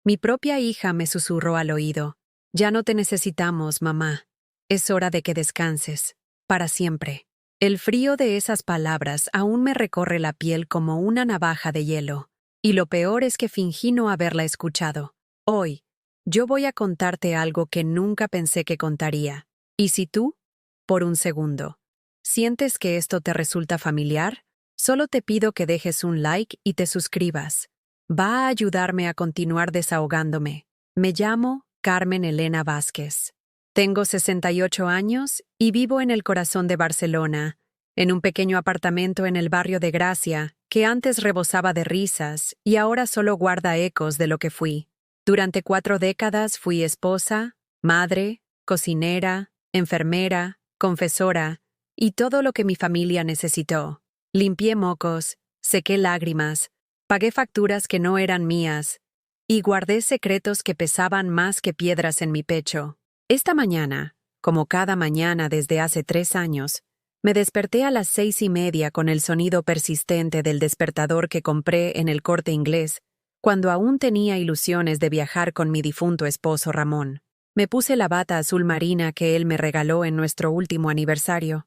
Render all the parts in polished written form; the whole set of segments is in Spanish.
Mi propia hija me susurró al oído. Ya no te necesitamos, mamá. Es hora de que descanses. Para siempre. El frío de esas palabras aún me recorre la piel como una navaja de hielo. Y lo peor es que fingí no haberla escuchado. Hoy, yo voy a contarte algo que nunca pensé que contaría. ¿Y si tú? Por un segundo. ¿Sientes que esto te resulta familiar? Solo te pido que dejes un like y te suscribas. Va a ayudarme a continuar desahogándome. Me llamo Carmen Elena Vázquez. Tengo 68 años y vivo en el corazón de Barcelona, en un pequeño apartamento en el barrio de Gracia, que antes rebosaba de risas y ahora solo guarda ecos de lo que fui. Durante 4 décadas fui esposa, madre, cocinera, enfermera, confesora y todo lo que mi familia necesitó. Limpié mocos, sequé lágrimas, pagué facturas que no eran mías y guardé secretos que pesaban más que piedras en mi pecho. Esta mañana, como cada mañana desde hace 3 años, me desperté a las 6:30 con el sonido persistente del despertador que compré en el Corte Inglés, cuando aún tenía ilusiones de viajar con mi difunto esposo Ramón. Me puse la bata azul marina que él me regaló en nuestro último aniversario,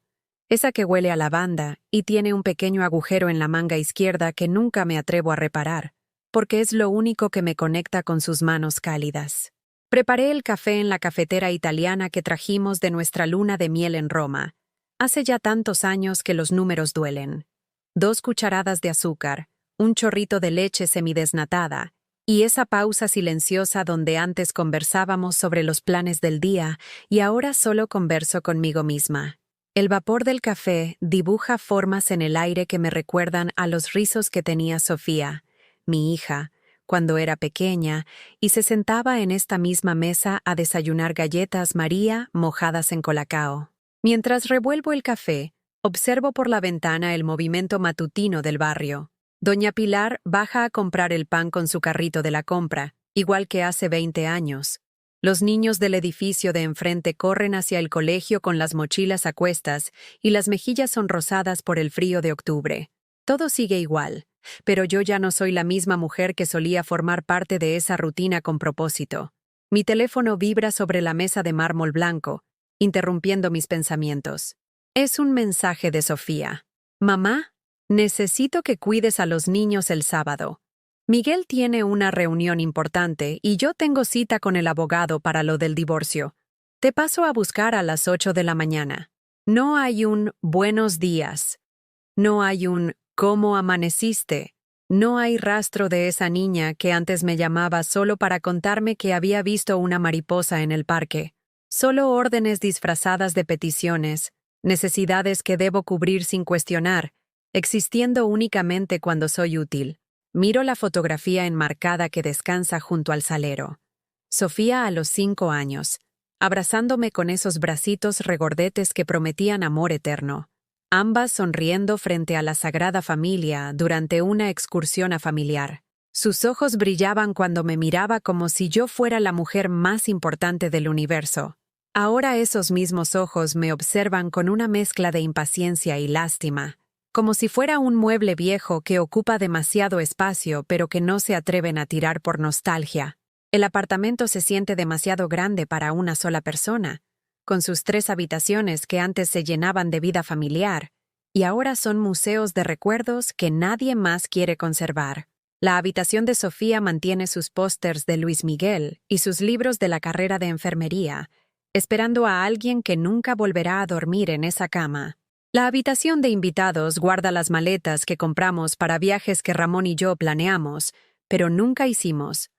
esa que huele a lavanda y tiene un pequeño agujero en la manga izquierda que nunca me atrevo a reparar, porque es lo único que me conecta con sus manos cálidas. Preparé el café en la cafetera italiana que trajimos de nuestra luna de miel en Roma. Hace ya tantos años que los números duelen. 2 cucharadas de azúcar, un chorrito de leche semidesnatada, y esa pausa silenciosa donde antes conversábamos sobre los planes del día y ahora solo converso conmigo misma. El vapor del café dibuja formas en el aire que me recuerdan a los rizos que tenía Sofía, mi hija, cuando era pequeña y se sentaba en esta misma mesa a desayunar galletas María mojadas en colacao. Mientras revuelvo el café, observo por la ventana el movimiento matutino del barrio. Doña Pilar baja a comprar el pan con su carrito de la compra, igual que hace 20 años. Los niños del edificio de enfrente corren hacia el colegio con las mochilas a cuestas y las mejillas sonrosadas por el frío de octubre. Todo sigue igual, pero yo ya no soy la misma mujer que solía formar parte de esa rutina con propósito. Mi teléfono vibra sobre la mesa de mármol blanco, interrumpiendo mis pensamientos. Es un mensaje de Sofía. Mamá, necesito que cuides a los niños el sábado. Miguel tiene una reunión importante y yo tengo cita con el abogado para lo del divorcio. Te paso a buscar a las 8 de la mañana. No hay un buenos días. No hay un ¿cómo amaneciste? No hay rastro de esa niña que antes me llamaba solo para contarme que había visto una mariposa en el parque. Solo órdenes disfrazadas de peticiones, necesidades que debo cubrir sin cuestionar, existiendo únicamente cuando soy útil. Miro la fotografía enmarcada que descansa junto al salero. Sofía a los 5 años, abrazándome con esos bracitos regordetes que prometían amor eterno. Ambas sonriendo frente a la Sagrada Familia durante una excursión a familiar. Sus ojos brillaban cuando me miraba como si yo fuera la mujer más importante del universo. Ahora esos mismos ojos me observan con una mezcla de impaciencia y lástima, como si fuera un mueble viejo que ocupa demasiado espacio pero que no se atreven a tirar por nostalgia. El apartamento se siente demasiado grande para una sola persona, con sus 3 habitaciones que antes se llenaban de vida familiar, y ahora son museos de recuerdos que nadie más quiere conservar. La habitación de Sofía mantiene sus pósters de Luis Miguel y sus libros de la carrera de enfermería, esperando a alguien que nunca volverá a dormir en esa cama. La habitación de invitados guarda las maletas que compramos para viajes que Ramón y yo planeamos, pero nunca hicimos,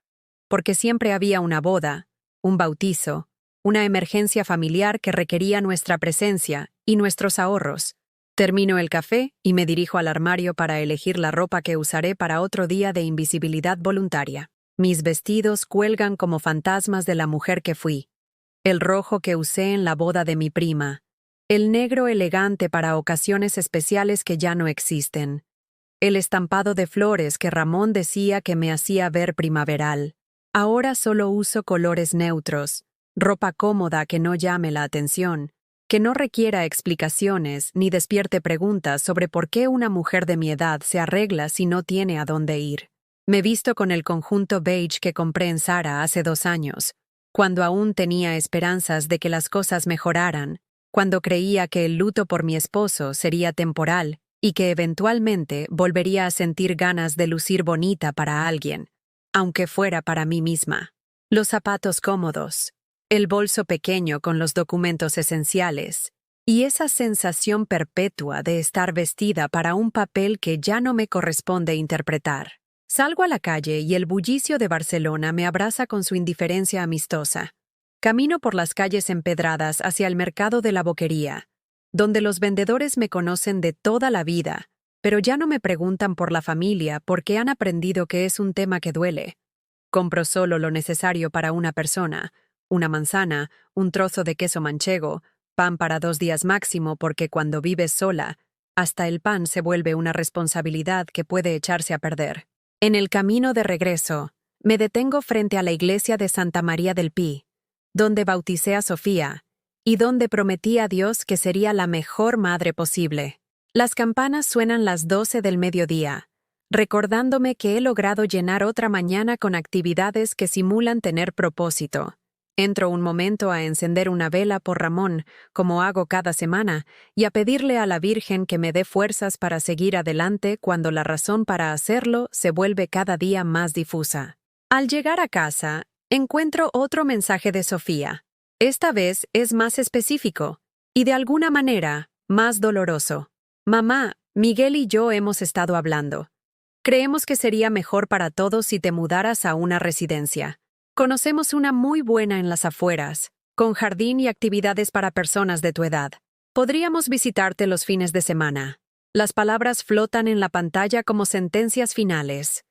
porque siempre había una boda, un bautizo, una emergencia familiar que requería nuestra presencia y nuestros ahorros. Termino el café y me dirijo al armario para elegir la ropa que usaré para otro día de invisibilidad voluntaria. Mis vestidos cuelgan como fantasmas de la mujer que fui. El rojo que usé en la boda de mi prima. El negro elegante para ocasiones especiales que ya no existen. El estampado de flores que Ramón decía que me hacía ver primaveral. Ahora solo uso colores neutros, ropa cómoda que no llame la atención, que no requiera explicaciones ni despierte preguntas sobre por qué una mujer de mi edad se arregla si no tiene a dónde ir. Me visto con el conjunto beige que compré en Zara hace 2 años, cuando aún tenía esperanzas de que las cosas mejoraran, cuando creía que el luto por mi esposo sería temporal y que eventualmente volvería a sentir ganas de lucir bonita para alguien, aunque fuera para mí misma. Los zapatos cómodos, el bolso pequeño con los documentos esenciales, y esa sensación perpetua de estar vestida para un papel que ya no me corresponde interpretar. Salgo a la calle y el bullicio de Barcelona me abraza con su indiferencia amistosa. Camino por las calles empedradas hacia el mercado de la Boquería, donde los vendedores me conocen de toda la vida, pero ya no me preguntan por la familia porque han aprendido que es un tema que duele. Compro solo lo necesario para una persona, una manzana, un trozo de queso manchego, pan para 2 días máximo porque cuando vives sola, hasta el pan se vuelve una responsabilidad que puede echarse a perder. En el camino de regreso, me detengo frente a la iglesia de Santa María del Pi, donde bauticé a Sofía, y donde prometí a Dios que sería la mejor madre posible. Las campanas suenan las 12 del mediodía, recordándome que he logrado llenar otra mañana con actividades que simulan tener propósito. Entro un momento a encender una vela por Ramón, como hago cada semana, y a pedirle a la Virgen que me dé fuerzas para seguir adelante cuando la razón para hacerlo se vuelve cada día más difusa. Al llegar a casa, encuentro otro mensaje de Sofía. Esta vez es más específico, y de alguna manera, más doloroso. Mamá, Miguel y yo hemos estado hablando. Creemos que sería mejor para todos si te mudaras a una residencia. Conocemos una muy buena en las afueras, con jardín y actividades para personas de tu edad. Podríamos visitarte los fines de semana. Las palabras flotan en la pantalla como sentencias finales.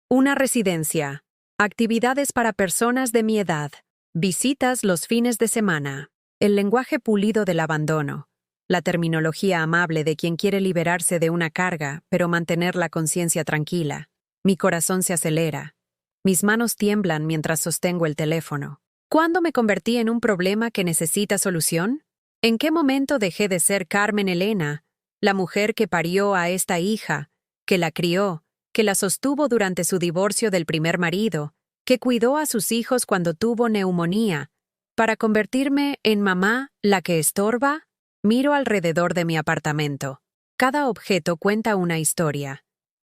Una residencia. Actividades para personas de mi edad. Visitas los fines de semana. El lenguaje pulido del abandono. La terminología amable de quien quiere liberarse de una carga, pero mantener la conciencia tranquila. Mi corazón se acelera. Mis manos tiemblan mientras sostengo el teléfono. ¿Cuándo me convertí en un problema que necesita solución? ¿En qué momento dejé de ser Carmen Elena, la mujer que parió a esta hija, que la crió, que la sostuvo durante su divorcio del primer marido, que cuidó a sus hijos cuando tuvo neumonía, para convertirme en mamá, la que estorba? Miro alrededor de mi apartamento. Cada objeto cuenta una historia.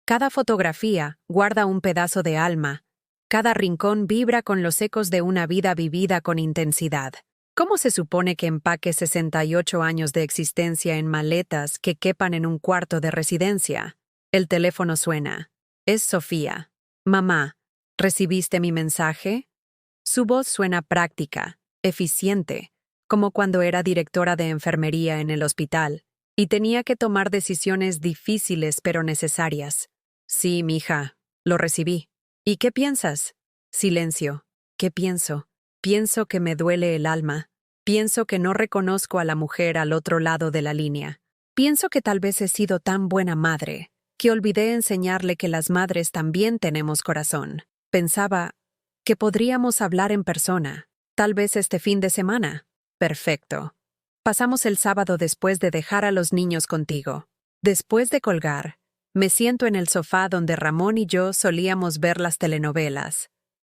Cada fotografía guarda un pedazo de alma. Cada rincón vibra con los ecos de una vida vivida con intensidad. ¿Cómo se supone que empaque 68 años de existencia en maletas que quepan en un cuarto de residencia? El teléfono suena. Es Sofía. Mamá, ¿recibiste mi mensaje? Su voz suena práctica, eficiente, como cuando era directora de enfermería en el hospital, y tenía que tomar decisiones difíciles pero necesarias. Sí, mija, lo recibí. ¿Y qué piensas? Silencio. ¿Qué pienso? Pienso que me duele el alma. Pienso que no reconozco a la mujer al otro lado de la línea. Pienso que tal vez he sido tan buena madre, que olvidé enseñarle que las madres también tenemos corazón. Pensaba que podríamos hablar en persona, tal vez este fin de semana. Perfecto. Pasamos el sábado después de dejar a los niños contigo. Después de colgar, me siento en el sofá donde Ramón y yo solíamos ver las telenovelas,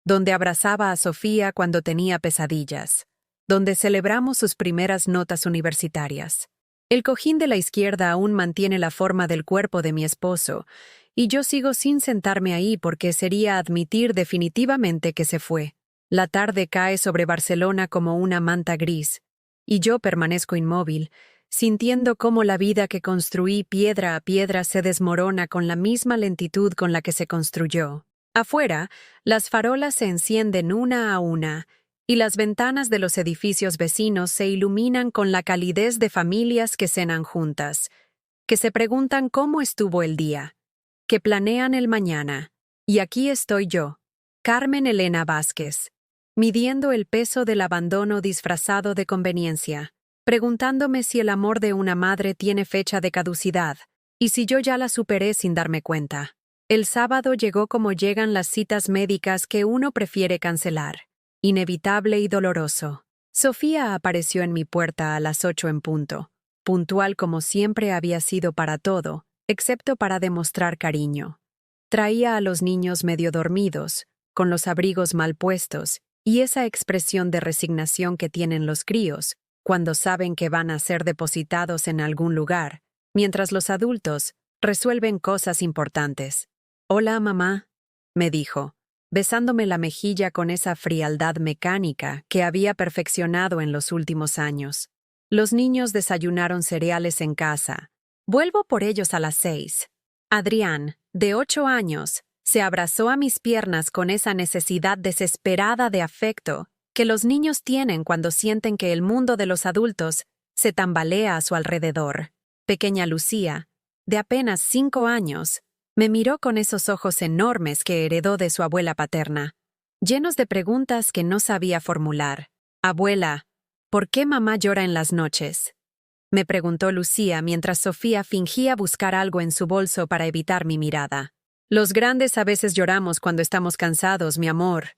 donde abrazaba a Sofía cuando tenía pesadillas, donde celebramos sus primeras notas universitarias. El cojín de la izquierda aún mantiene la forma del cuerpo de mi esposo, y yo sigo sin sentarme ahí porque sería admitir definitivamente que se fue. La tarde cae sobre Barcelona como una manta gris, y yo permanezco inmóvil, sintiendo cómo la vida que construí piedra a piedra se desmorona con la misma lentitud con la que se construyó. Afuera, las farolas se encienden una a una, y las ventanas de los edificios vecinos se iluminan con la calidez de familias que cenan juntas, que se preguntan cómo estuvo el día, que planean el mañana. Y aquí estoy yo, Carmen Elena Vázquez, midiendo el peso del abandono disfrazado de conveniencia, preguntándome si el amor de una madre tiene fecha de caducidad, y si yo ya la superé sin darme cuenta. El sábado llegó como llegan las citas médicas que uno prefiere cancelar, inevitable y doloroso. Sofía apareció en mi puerta a las 8 en punto, puntual como siempre había sido para todo, excepto para demostrar cariño. Traía a los niños medio dormidos, con los abrigos mal puestos, y esa expresión de resignación que tienen los críos cuando saben que van a ser depositados en algún lugar, mientras los adultos resuelven cosas importantes. «Hola, mamá», me dijo, besándome la mejilla con esa frialdad mecánica que había perfeccionado en los últimos años. Los niños desayunaron cereales en casa. Vuelvo por ellos a las 6. Adrián, de 8 años, se abrazó a mis piernas con esa necesidad desesperada de afecto que los niños tienen cuando sienten que el mundo de los adultos se tambalea a su alrededor. Pequeña Lucía, de apenas 5 años, me miró con esos ojos enormes que heredó de su abuela paterna, llenos de preguntas que no sabía formular. «Abuela, ¿por qué mamá llora en las noches?», me preguntó Lucía mientras Sofía fingía buscar algo en su bolso para evitar mi mirada. «Los grandes a veces lloramos cuando estamos cansados, mi amor»,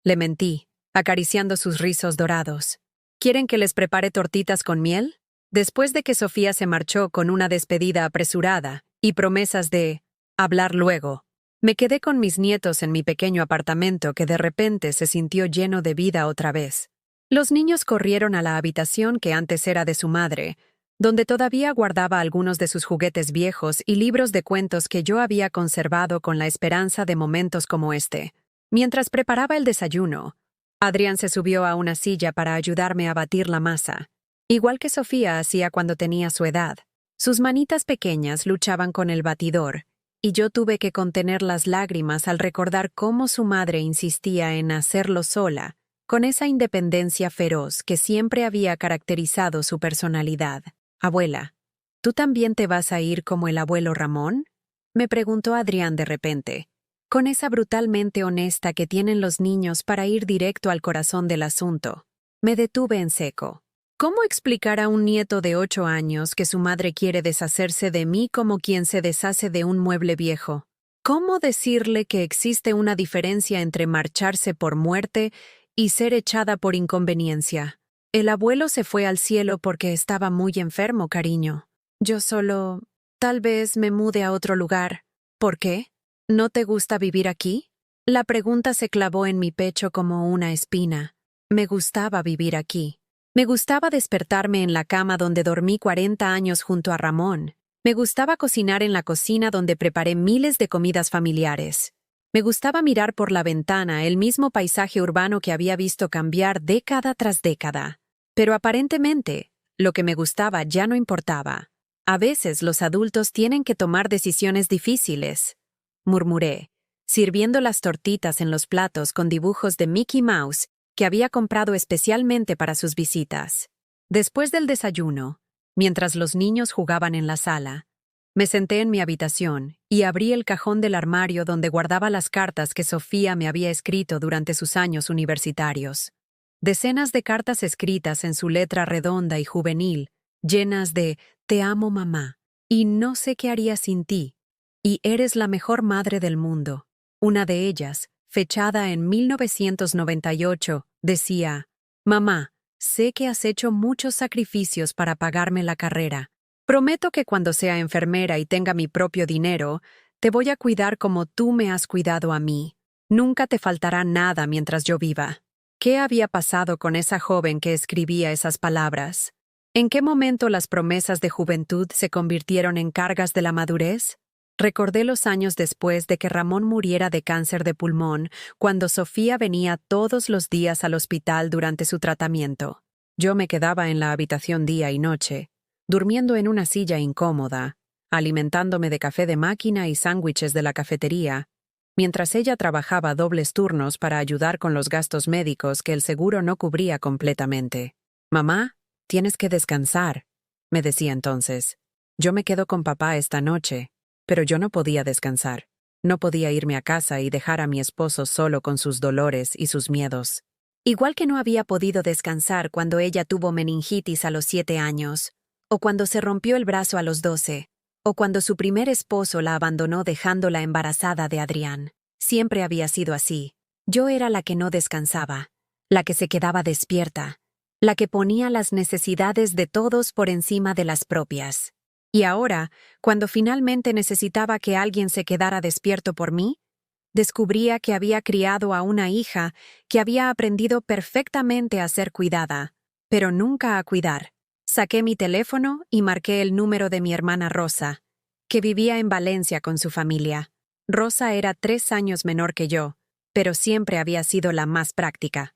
le mentí, acariciando sus rizos dorados. «¿Quieren que les prepare tortitas con miel?». Después de que Sofía se marchó con una despedida apresurada y promesas de hablar luego, me quedé con mis nietos en mi pequeño apartamento que de repente se sintió lleno de vida otra vez. Los niños corrieron a la habitación que antes era de su madre, donde todavía guardaba algunos de sus juguetes viejos y libros de cuentos que yo había conservado con la esperanza de momentos como este. Mientras preparaba el desayuno, Adrián se subió a una silla para ayudarme a batir la masa, igual que Sofía hacía cuando tenía su edad. Sus manitas pequeñas luchaban con el batidor, y yo tuve que contener las lágrimas al recordar cómo su madre insistía en hacerlo sola, con esa independencia feroz que siempre había caracterizado su personalidad. «Abuela, ¿tú también te vas a ir como el abuelo Ramón?», me preguntó Adrián de repente, con esa brutalmente honesta que tienen los niños para ir directo al corazón del asunto. Me detuve en seco. ¿Cómo explicar a un nieto de 8 años que su madre quiere deshacerse de mí como quien se deshace de un mueble viejo? ¿Cómo decirle que existe una diferencia entre marcharse por muerte y ser echada por inconveniencia? «El abuelo se fue al cielo porque estaba muy enfermo, cariño. Yo solo... tal vez me mude a otro lugar». «¿Por qué? ¿No te gusta vivir aquí?». La pregunta se clavó en mi pecho como una espina. Me gustaba vivir aquí. Me gustaba despertarme en la cama donde dormí 40 años junto a Ramón. Me gustaba cocinar en la cocina donde preparé miles de comidas familiares. Me gustaba mirar por la ventana el mismo paisaje urbano que había visto cambiar década tras década. Pero aparentemente, lo que me gustaba ya no importaba. «A veces los adultos tienen que tomar decisiones difíciles», murmuré, sirviendo las tortitas en los platos con dibujos de Mickey Mouse que había comprado especialmente para sus visitas. Después del desayuno, mientras los niños jugaban en la sala, me senté en mi habitación y abrí el cajón del armario donde guardaba las cartas que Sofía me había escrito durante sus años universitarios. Decenas de cartas escritas en su letra redonda y juvenil, llenas de «Te amo, mamá», y «No sé qué haría sin ti», y «Eres la mejor madre del mundo». Una de ellas, fechada en 1998, decía: «Mamá, sé que has hecho muchos sacrificios para pagarme la carrera. Prometo que cuando sea enfermera y tenga mi propio dinero, te voy a cuidar como tú me has cuidado a mí. Nunca te faltará nada mientras yo viva». ¿Qué había pasado con esa joven que escribía esas palabras? ¿En qué momento las promesas de juventud se convirtieron en cargas de la madurez? Recordé los años después de que Ramón muriera de cáncer de pulmón, cuando Sofía venía todos los días al hospital durante su tratamiento. Yo me quedaba en la habitación día y noche, durmiendo en una silla incómoda, alimentándome de café de máquina y sándwiches de la cafetería, mientras ella trabajaba dobles turnos para ayudar con los gastos médicos que el seguro no cubría completamente. «Mamá, tienes que descansar», me decía entonces. «Yo me quedo con papá esta noche». Pero yo no podía descansar. No podía irme a casa y dejar a mi esposo solo con sus dolores y sus miedos. Igual que no había podido descansar cuando ella tuvo meningitis a los 7 años, o cuando se rompió el brazo a los 12, o cuando su primer esposo la abandonó dejándola embarazada de Adrián. Siempre había sido así. Yo era la que no descansaba, la que se quedaba despierta, la que ponía las necesidades de todos por encima de las propias. Y ahora, cuando finalmente necesitaba que alguien se quedara despierto por mí, descubría que había criado a una hija que había aprendido perfectamente a ser cuidada, pero nunca a cuidar. Saqué mi teléfono y marqué el número de mi hermana Rosa, que vivía en Valencia con su familia. Rosa era 3 años menor que yo, pero siempre había sido la más práctica,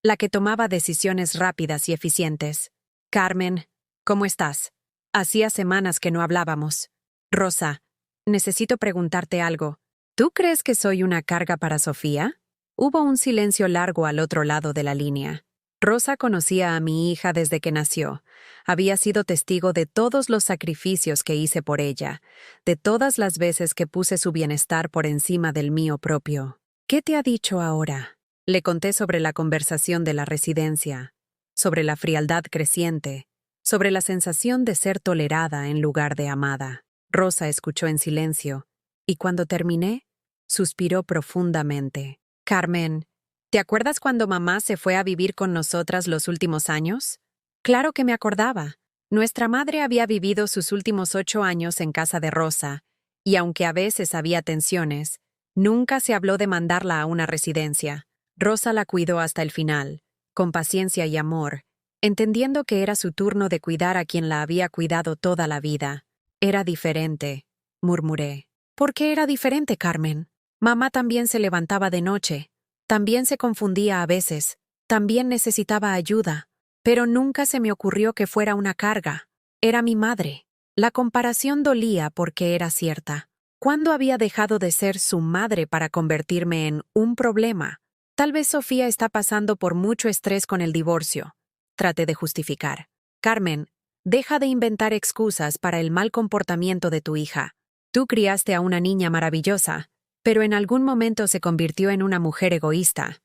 la que tomaba decisiones rápidas y eficientes. Carmen, ¿cómo estás? Hacía semanas que no hablábamos. Rosa, necesito preguntarte algo. ¿Tú crees que soy una carga para Sofía? Hubo un silencio largo al otro lado de la línea. Rosa conocía a mi hija desde que nació. Había sido testigo de todos los sacrificios que hice por ella, de todas las veces que puse su bienestar por encima del mío propio. ¿Qué te ha dicho ahora? Le conté sobre la conversación de la residencia, sobre la frialdad creciente, sobre la sensación de ser tolerada en lugar de amada. Rosa escuchó en silencio, y cuando terminé, suspiró profundamente. Carmen, ¿te acuerdas cuando mamá se fue a vivir con nosotras los últimos años? Claro que me acordaba. Nuestra madre había vivido sus últimos 8 años en casa de Rosa, y aunque a veces había tensiones, nunca se habló de mandarla a una residencia. Rosa la cuidó hasta el final, con paciencia y amor, entendiendo que era su turno de cuidar a quien la había cuidado toda la vida. Era diferente, murmuré. ¿Por qué era diferente, Carmen? Mamá también se levantaba de noche, también se confundía a veces, también necesitaba ayuda, pero nunca se me ocurrió que fuera una carga. Era mi madre. La comparación dolía porque era cierta. ¿Cuándo había dejado de ser su madre para convertirme en un problema? Tal vez Sofía está pasando por mucho estrés con el divorcio. Traté de justificar. Carmen, deja de inventar excusas para el mal comportamiento de tu hija. Tú criaste a una niña maravillosa, pero en algún momento se convirtió en una mujer egoísta.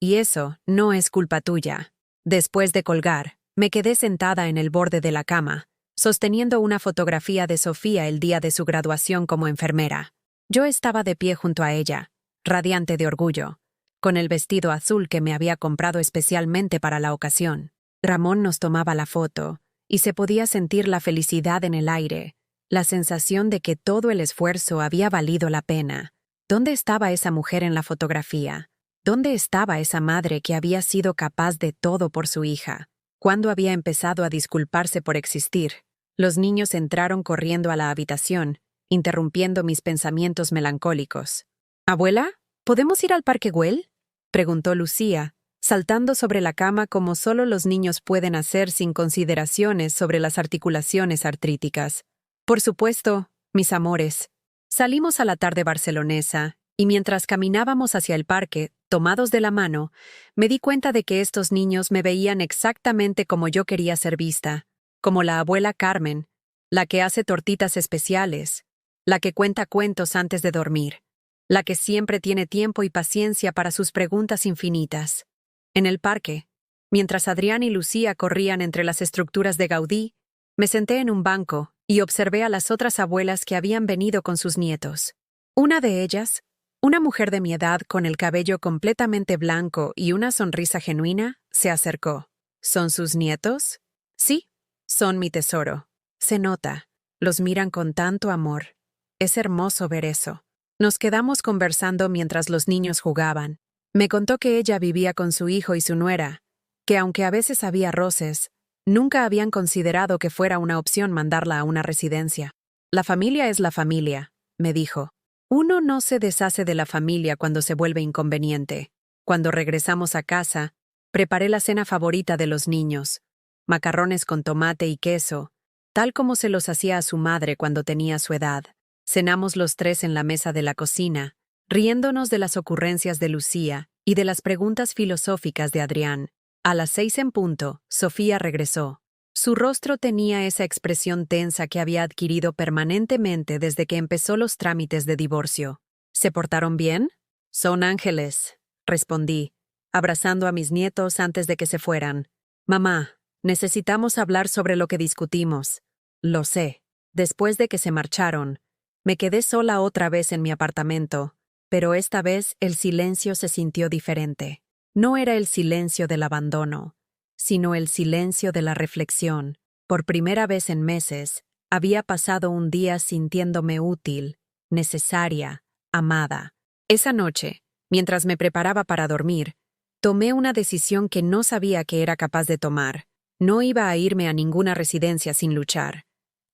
Y eso no es culpa tuya. Después de colgar, me quedé sentada en el borde de la cama, sosteniendo una fotografía de Sofía el día de su graduación como enfermera. Yo estaba de pie junto a ella, radiante de orgullo, con el vestido azul que me había comprado especialmente para la ocasión. Ramón nos tomaba la foto, y se podía sentir la felicidad en el aire, la sensación de que todo el esfuerzo había valido la pena. ¿Dónde estaba esa mujer en la fotografía? ¿Dónde estaba esa madre que había sido capaz de todo por su hija? ¿Cuándo había empezado a disculparse por existir? Los niños entraron corriendo a la habitación, interrumpiendo mis pensamientos melancólicos. «¿Abuela, podemos ir al Parque Güell?», preguntó Lucía, saltando sobre la cama como solo los niños pueden hacer sin consideraciones sobre las articulaciones artríticas. «Por supuesto, mis amores». Salimos a la tarde barcelonesa, y mientras caminábamos hacia el parque, tomados de la mano, me di cuenta de que estos niños me veían exactamente como yo quería ser vista, como la abuela Carmen, la que hace tortitas especiales, la que cuenta cuentos antes de dormir, la que siempre tiene tiempo y paciencia para sus preguntas infinitas. En el parque, mientras Adrián y Lucía corrían entre las estructuras de Gaudí, me senté en un banco y observé a las otras abuelas que habían venido con sus nietos. Una de ellas, una mujer de mi edad con el cabello completamente blanco y una sonrisa genuina, se acercó. ¿Son sus nietos? Sí, son mi tesoro. Se nota. Los miran con tanto amor. Es hermoso ver eso. Nos quedamos conversando mientras los niños jugaban. Me contó que ella vivía con su hijo y su nuera, que aunque a veces había roces, nunca habían considerado que fuera una opción mandarla a una residencia. La familia es la familia, me dijo. Uno no se deshace de la familia cuando se vuelve inconveniente. Cuando regresamos a casa, preparé la cena favorita de los niños, macarrones con tomate y queso, tal como se los hacía a su madre cuando tenía su edad. Cenamos los 3 en la mesa de la cocina, riéndonos de las ocurrencias de Lucía y de las preguntas filosóficas de Adrián. A las 6 en punto, Sofía regresó. Su rostro tenía esa expresión tensa que había adquirido permanentemente desde que empezó los trámites de divorcio. ¿Se portaron bien? Son ángeles, respondí, abrazando a mis nietos antes de que se fueran. Mamá, necesitamos hablar sobre lo que discutimos. Lo sé. Después de que se marcharon, me quedé sola otra vez en mi apartamento, pero esta vez el silencio se sintió diferente. No era el silencio del abandono, sino el silencio de la reflexión. Por primera vez en meses, Había pasado un día sintiéndome útil, necesaria, amada. Esa noche, mientras me preparaba para dormir, tomé una decisión que no sabía que era capaz de tomar. No iba a irme a ninguna residencia sin luchar.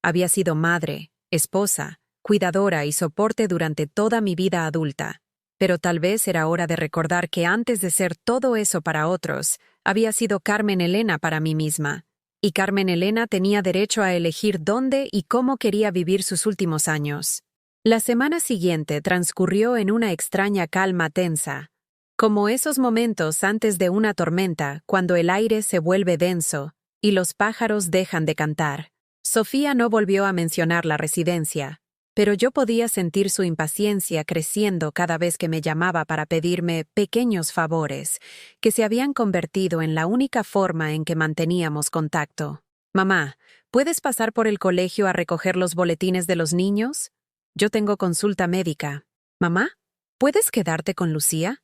Había sido madre, esposa, cuidadora y soporte durante toda mi vida adulta. Pero tal vez era hora de recordar que antes de ser todo eso para otros, había sido Carmen Elena para mí misma. Y Carmen Elena tenía derecho a elegir dónde y cómo quería vivir sus últimos años. La semana siguiente transcurrió en una extraña calma tensa, como esos momentos antes de una tormenta, cuando el aire se vuelve denso y los pájaros dejan de cantar. Sofía no volvió a mencionar la residencia, pero yo podía sentir su impaciencia creciendo cada vez que me llamaba para pedirme pequeños favores, que se habían convertido en la única forma en que manteníamos contacto. «Mamá, ¿puedes pasar por el colegio a recoger los boletines de los niños? Yo tengo consulta médica». «Mamá, ¿puedes quedarte con Lucía?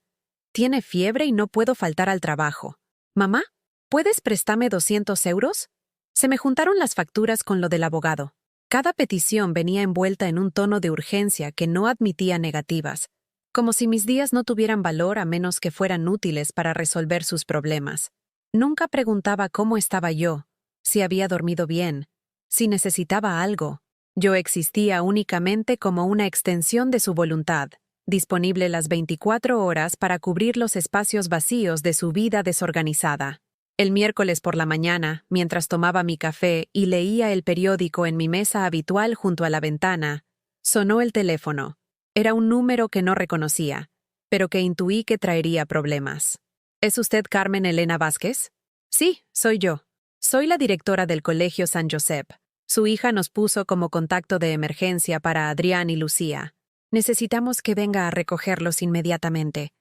Tiene fiebre y no puedo faltar al trabajo». «Mamá, ¿puedes prestarme 200 euros? Se me juntaron las facturas con lo del abogado». Cada petición venía envuelta en un tono de urgencia que no admitía negativas, como si mis días no tuvieran valor a menos que fueran útiles para resolver sus problemas. Nunca preguntaba cómo estaba yo, si había dormido bien, si necesitaba algo. Yo existía únicamente como una extensión de su voluntad, disponible las 24 horas para cubrir los espacios vacíos de su vida desorganizada. El miércoles por la mañana, mientras tomaba mi café y leía el periódico en mi mesa habitual junto a la ventana, sonó el teléfono. Era un número que no reconocía, pero que intuí que traería problemas. ¿Es usted Carmen Elena Vázquez? Sí, soy yo. Soy la directora del Colegio San Josep. Su hija nos puso como contacto de emergencia para Adrián y Lucía. Necesitamos que venga a recogerlos inmediatamente.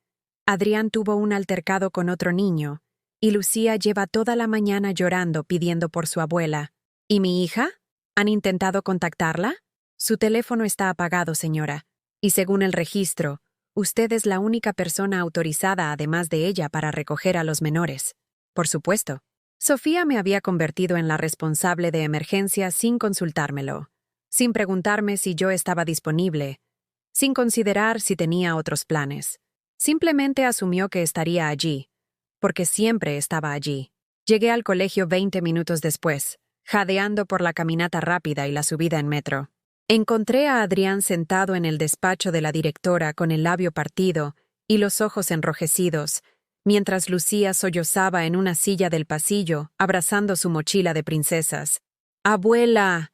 Adrián tuvo un altercado con otro niño, y Lucía lleva toda la mañana llorando pidiendo por su abuela. ¿Y mi hija? ¿Han intentado contactarla? Su teléfono está apagado, señora. Y según el registro, usted es la única persona autorizada además de ella para recoger a los menores. Por supuesto. Sofía me había convertido en la responsable de emergencia sin consultármelo, sin preguntarme si yo estaba disponible, sin considerar si tenía otros planes. Simplemente asumió que estaría allí, porque siempre estaba allí. Llegué al colegio 20 minutos después, jadeando por la caminata rápida y la subida en metro. Encontré a Adrián sentado en el despacho de la directora con el labio partido y los ojos enrojecidos, mientras Lucía sollozaba en una silla del pasillo, abrazando su mochila de princesas. «¡Abuela!»,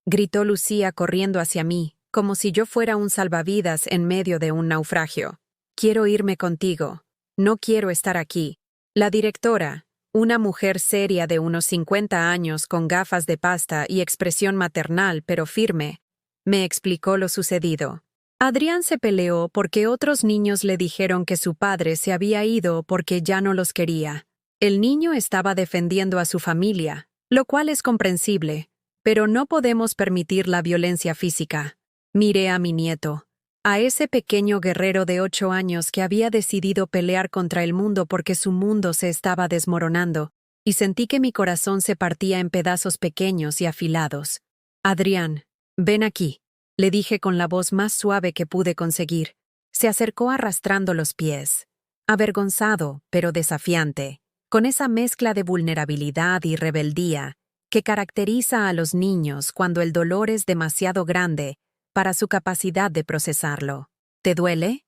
gritó Lucía corriendo hacia mí, como si yo fuera un salvavidas en medio de un naufragio. «Quiero irme contigo. No quiero estar aquí». La directora, una mujer seria de unos 50 años con gafas de pasta y expresión maternal pero firme, me explicó lo sucedido. Adrián se peleó porque otros niños le dijeron que su padre se había ido porque ya no los quería. El niño estaba defendiendo a su familia, lo cual es comprensible, pero no podemos permitir la violencia física. Miré a mi nieto, a ese pequeño guerrero de 8 años que había decidido pelear contra el mundo porque su mundo se estaba desmoronando, y sentí que mi corazón se partía en pedazos pequeños y afilados. «Adrián, ven aquí», le dije con la voz más suave que pude conseguir. Se acercó arrastrando los pies, avergonzado, pero desafiante, con esa mezcla de vulnerabilidad y rebeldía que caracteriza a los niños cuando el dolor es demasiado grande para su capacidad de procesarlo. «¿Te duele?»,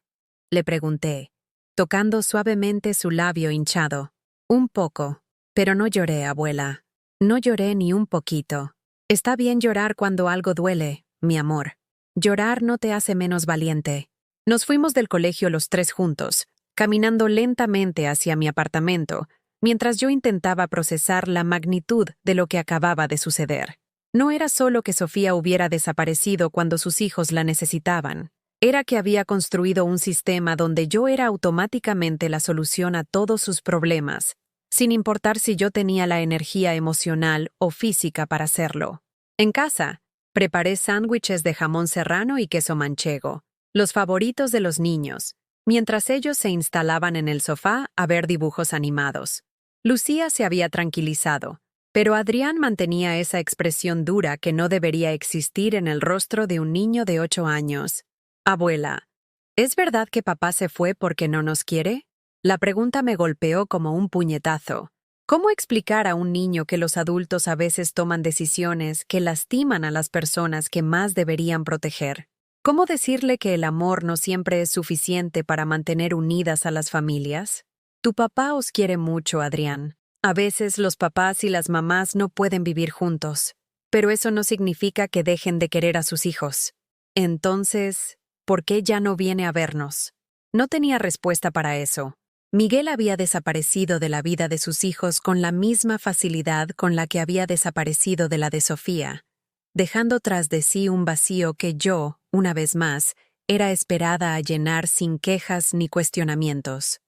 le pregunté, tocando suavemente su labio hinchado. «Un poco, pero no lloré, abuela. No lloré ni un poquito. Está bien llorar cuando algo duele, mi amor. Llorar no te hace menos valiente». Nos fuimos del colegio los 3 juntos, caminando lentamente hacia mi apartamento, mientras yo intentaba procesar la magnitud de lo que acababa de suceder. No era solo que Sofía hubiera desaparecido cuando sus hijos la necesitaban. Era que había construido un sistema donde yo era automáticamente la solución a todos sus problemas, sin importar si yo tenía la energía emocional o física para hacerlo. En casa, preparé sándwiches de jamón serrano y queso manchego, los favoritos de los niños, mientras ellos se instalaban en el sofá a ver dibujos animados. Lucía se había tranquilizado, Pero Adrián mantenía esa expresión dura que no debería existir en el rostro de un niño de 8 años. Abuela, ¿es verdad que papá se fue porque no nos quiere? La pregunta me golpeó como un puñetazo. ¿Cómo explicar a un niño que los adultos a veces toman decisiones que lastiman a las personas que más deberían proteger? ¿Cómo decirle que el amor no siempre es suficiente para mantener unidas a las familias? Tu papá os quiere mucho, Adrián. A veces los papás y las mamás no pueden vivir juntos, pero eso no significa que dejen de querer a sus hijos. Entonces, ¿por qué ya no viene a vernos? No tenía respuesta para eso. Miguel había desaparecido de la vida de sus hijos con la misma facilidad con la que había desaparecido de la de Sofía, dejando tras de sí un vacío que yo, una vez más, era esperada a llenar sin quejas ni cuestionamientos.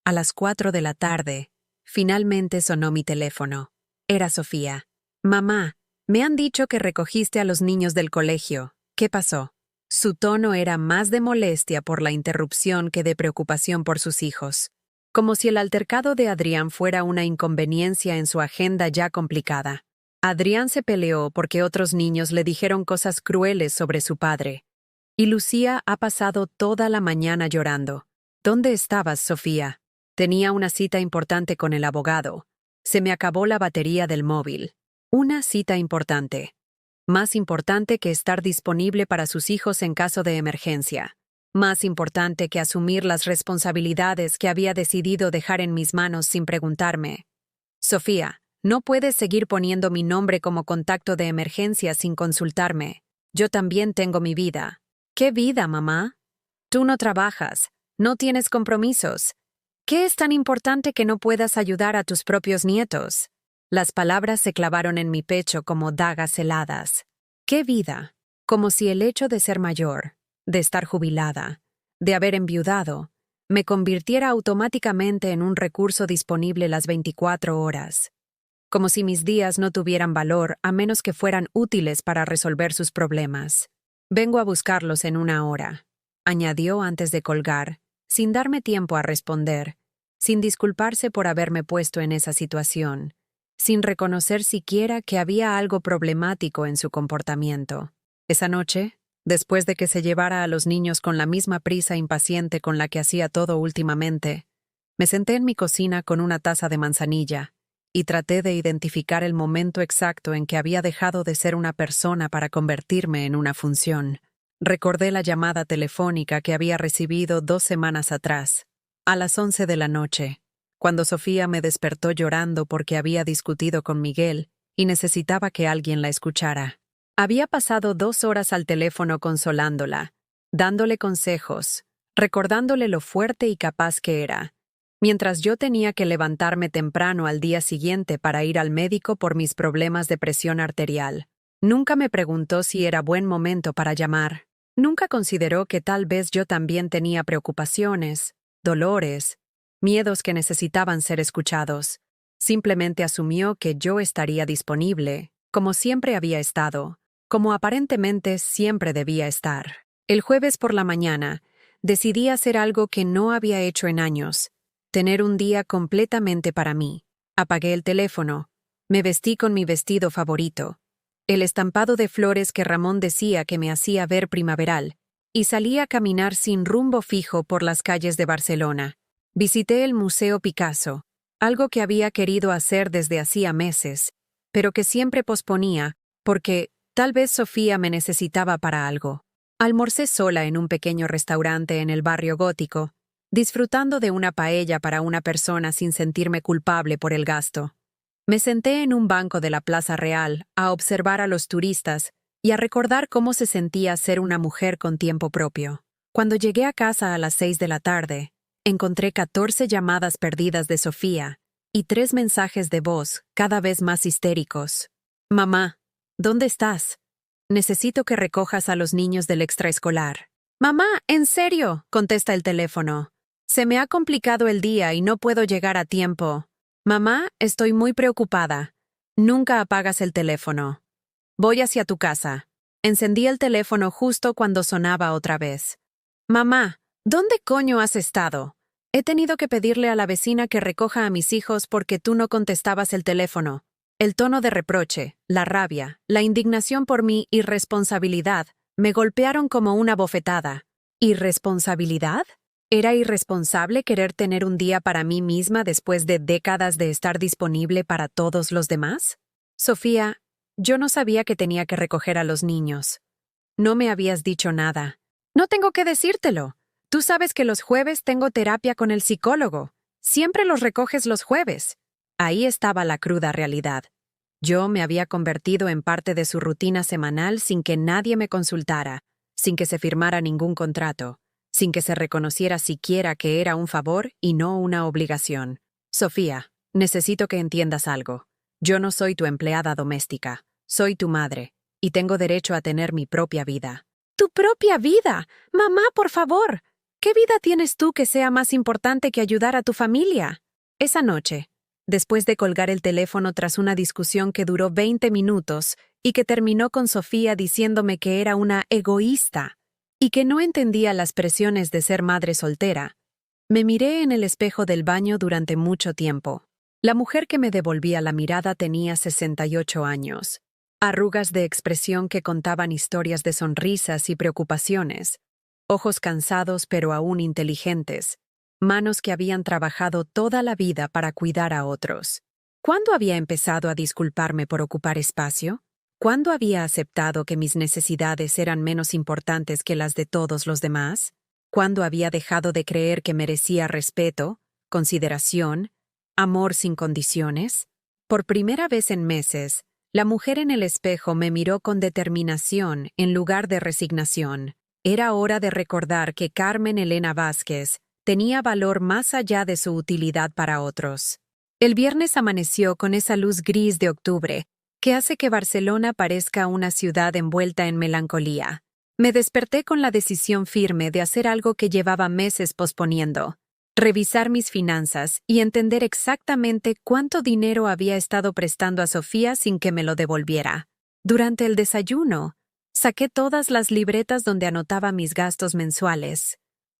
A las 4 de la tarde, finalmente sonó mi teléfono. Era Sofía. Mamá, me han dicho que recogiste a los niños del colegio. ¿Qué pasó? Su tono era más de molestia por la interrupción que de preocupación por sus hijos, como si el altercado de Adrián fuera una inconveniencia en su agenda ya complicada. Adrián se peleó porque otros niños le dijeron cosas crueles sobre su padre. Y Lucía ha pasado toda la mañana llorando. ¿Dónde estabas, Sofía? Tenía una cita importante con el abogado. Se me acabó la batería del móvil. Una cita importante. Más importante que estar disponible para sus hijos en caso de emergencia. Más importante que asumir las responsabilidades que había decidido dejar en mis manos sin preguntarme. Sofía, no puedes seguir poniendo mi nombre como contacto de emergencia sin consultarme. Yo también tengo mi vida. ¿Qué vida, mamá? Tú no trabajas, no tienes compromisos. ¿Qué es tan importante que no puedas ayudar a tus propios nietos? Las palabras se clavaron en mi pecho como dagas heladas. ¿Qué vida? Como si el hecho de ser mayor, de estar jubilada, de haber enviudado, me convirtiera automáticamente en un recurso disponible las 24 horas. Como si mis días no tuvieran valor a menos que fueran útiles para resolver sus problemas. Vengo a buscarlos en 1 hora, añadió antes de colgar, sin darme tiempo a responder, sin disculparse por haberme puesto en esa situación, sin reconocer siquiera que había algo problemático en su comportamiento. Esa noche, después de que se llevara a los niños con la misma prisa impaciente con la que hacía todo últimamente, me senté en mi cocina con una taza de manzanilla y traté de identificar el momento exacto en que había dejado de ser una persona para convertirme en una función. Recordé la llamada telefónica que había recibido 2 semanas atrás, a las 11 de la noche, cuando Sofía me despertó llorando porque había discutido con Miguel y necesitaba que alguien la escuchara. Había pasado 2 horas al teléfono consolándola, dándole consejos, recordándole lo fuerte y capaz que era, mientras yo tenía que levantarme temprano al día siguiente para ir al médico por mis problemas de presión arterial. Nunca me preguntó si era buen momento para llamar. Nunca consideró que tal vez yo también tenía preocupaciones, dolores, miedos que necesitaban ser escuchados. Simplemente asumió que yo estaría disponible, como siempre había estado, como aparentemente siempre debía estar. El jueves por la mañana, decidí hacer algo que no había hecho en años, tener un día completamente para mí. Apagué el teléfono, me vestí con mi vestido favorito, el estampado de flores que Ramón decía que me hacía ver primaveral, y salí a caminar sin rumbo fijo por las calles de Barcelona. Visité el Museo Picasso, algo que había querido hacer desde hacía meses, pero que siempre posponía, porque tal vez Sofía me necesitaba para algo. Almorcé sola en un pequeño restaurante en el barrio gótico, disfrutando de una paella para una persona sin sentirme culpable por el gasto. Me senté en un banco de la Plaza Real a observar a los turistas y a recordar cómo se sentía ser una mujer con tiempo propio. Cuando llegué a casa a las 6 de la tarde, encontré 14 llamadas perdidas de Sofía y 3 mensajes de voz cada vez más histéricos. Mamá, ¿dónde estás? Necesito que recojas a los niños del extraescolar. Mamá, ¿en serio? Contesta el teléfono. Se me ha complicado el día y no puedo llegar a tiempo. Mamá, estoy muy preocupada. Nunca apagas el teléfono. Voy hacia tu casa. Encendí el teléfono justo cuando sonaba otra vez. Mamá, ¿dónde coño has estado? He tenido que pedirle a la vecina que recoja a mis hijos porque tú no contestabas el teléfono. El tono de reproche, la rabia, la indignación por mi irresponsabilidad me golpearon como una bofetada. ¿Irresponsabilidad? ¿Era irresponsable querer tener un día para mí misma después de décadas de estar disponible para todos los demás? Sofía, yo no sabía que tenía que recoger a los niños. No me habías dicho nada. No tengo que decírtelo. Tú sabes que los jueves tengo terapia con el psicólogo. Siempre los recoges los jueves. Ahí estaba la cruda realidad. Yo me había convertido en parte de su rutina semanal sin que nadie me consultara, sin que se firmara ningún contrato, sin que se reconociera siquiera que era un favor y no una obligación. Sofía, necesito que entiendas algo. Yo no soy tu empleada doméstica, soy tu madre, y tengo derecho a tener mi propia vida. ¡Tu propia vida! Mamá, por favor. ¿Qué vida tienes tú que sea más importante que ayudar a tu familia? Esa noche, después de colgar el teléfono tras una discusión que duró 20 minutos y que terminó con Sofía diciéndome que era una egoísta y que no entendía las presiones de ser madre soltera, me miré en el espejo del baño durante mucho tiempo. La mujer que me devolvía la mirada tenía 68 años, arrugas de expresión que contaban historias de sonrisas y preocupaciones, ojos cansados pero aún inteligentes, manos que habían trabajado toda la vida para cuidar a otros. ¿Cuándo había empezado a disculparme por ocupar espacio? ¿Cuándo había aceptado que mis necesidades eran menos importantes que las de todos los demás? ¿Cuándo había dejado de creer que merecía respeto, consideración, amor sin condiciones? Por primera vez en meses, la mujer en el espejo me miró con determinación en lugar de resignación. Era hora de recordar que Carmen Elena Vázquez tenía valor más allá de su utilidad para otros. El viernes amaneció con esa luz gris de octubre que hace que Barcelona parezca una ciudad envuelta en melancolía. Me desperté con la decisión firme de hacer algo que llevaba meses posponiendo: revisar mis finanzas y entender exactamente cuánto dinero había estado prestando a Sofía sin que me lo devolviera. Durante el desayuno, saqué todas las libretas donde anotaba mis gastos mensuales,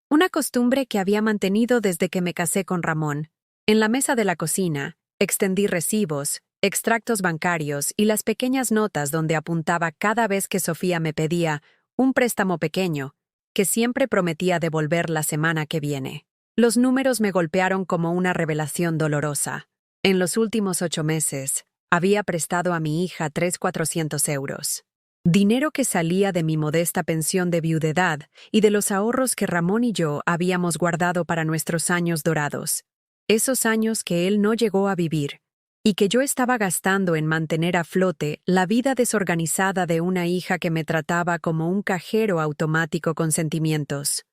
una costumbre que había mantenido desde que me casé con Ramón. En la mesa de la cocina, extendí recibos, extractos bancarios y las pequeñas notas donde apuntaba cada vez que Sofía me pedía un préstamo pequeño, que siempre prometía devolver la semana que viene. Los números me golpearon como una revelación dolorosa. En los últimos 8 meses, había prestado a mi hija 400 euros. Dinero que salía de mi modesta pensión de viudedad y de los ahorros que Ramón y yo habíamos guardado para nuestros años dorados. Esos años que él no llegó a vivir, y que yo estaba gastando en mantener a flote la vida desorganizada de una hija que me trataba como un cajero automático con sentimientos.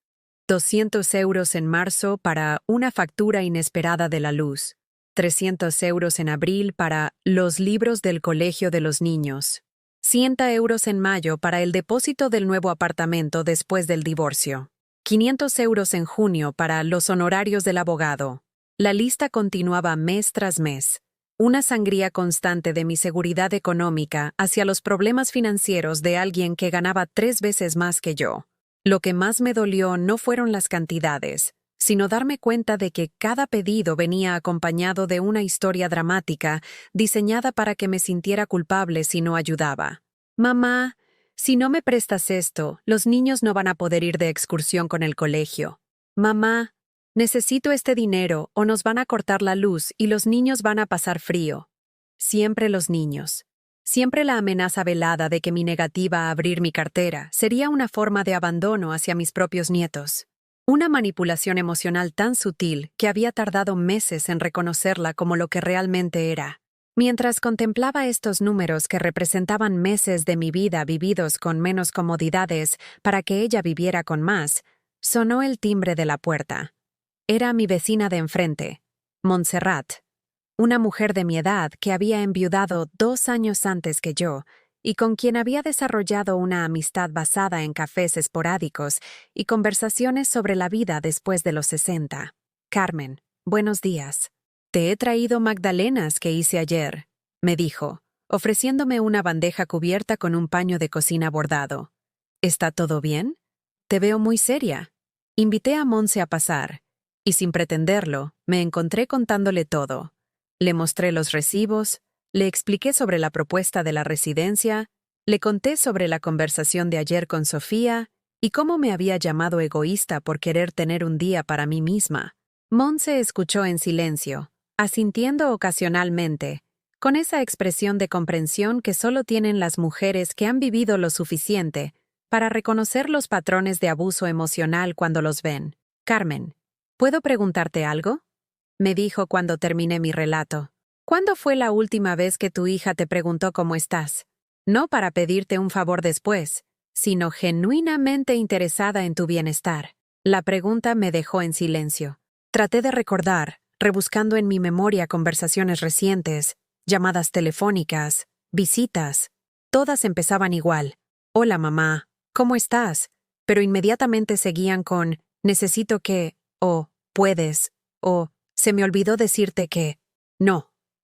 200 euros en marzo para una factura inesperada de la luz, 300 euros en abril para los libros del colegio de los niños, 100 euros en mayo para el depósito del nuevo apartamento después del divorcio, 500 euros en junio para los honorarios del abogado. La lista continuaba mes tras mes, una sangría constante de mi seguridad económica hacia los problemas financieros de alguien que ganaba 3 veces más que yo. Lo que más me dolió no fueron las cantidades, sino darme cuenta de que cada pedido venía acompañado de una historia dramática diseñada para que me sintiera culpable si no ayudaba. Mamá, si no me prestas esto, los niños no van a poder ir de excursión con el colegio. Mamá, necesito este dinero o nos van a cortar la luz y los niños van a pasar frío. Siempre los niños. Siempre la amenaza velada de que mi negativa a abrir mi cartera sería una forma de abandono hacia mis propios nietos. Una manipulación emocional tan sutil que había tardado meses en reconocerla como lo que realmente era. Mientras contemplaba estos números que representaban meses de mi vida vividos con menos comodidades para que ella viviera con más, sonó el timbre de la puerta. Era mi vecina de enfrente, Montserrat, una mujer de mi edad que había enviudado 2 años antes que yo y con quien había desarrollado una amistad basada en cafés esporádicos y conversaciones sobre la vida después de los 60. Carmen, buenos días. Te he traído magdalenas que hice ayer, me dijo, ofreciéndome una bandeja cubierta con un paño de cocina bordado. ¿Está todo bien? Te veo muy seria. Invité a Monse a pasar, y sin pretenderlo, me encontré contándole todo. Le mostré los recibos, Le expliqué sobre la propuesta de la residencia, le conté sobre la conversación de ayer con Sofía y cómo me había llamado egoísta por querer tener un día para mí misma. Monse escuchó en silencio, asintiendo ocasionalmente, con esa expresión de comprensión que solo tienen las mujeres que han vivido lo suficiente para reconocer los patrones de abuso emocional cuando los ven. Carmen, ¿puedo preguntarte algo?, me dijo cuando terminé mi relato. ¿Cuándo fue la última vez que tu hija te preguntó cómo estás? No para pedirte un favor después, sino genuinamente interesada en tu bienestar. La pregunta me dejó en silencio. Traté de recordar, rebuscando en mi memoria conversaciones recientes, llamadas telefónicas, visitas. Todas empezaban igual. Hola mamá, ¿cómo estás? Pero inmediatamente seguían con necesito que, o puedes, o se me olvidó decirte que.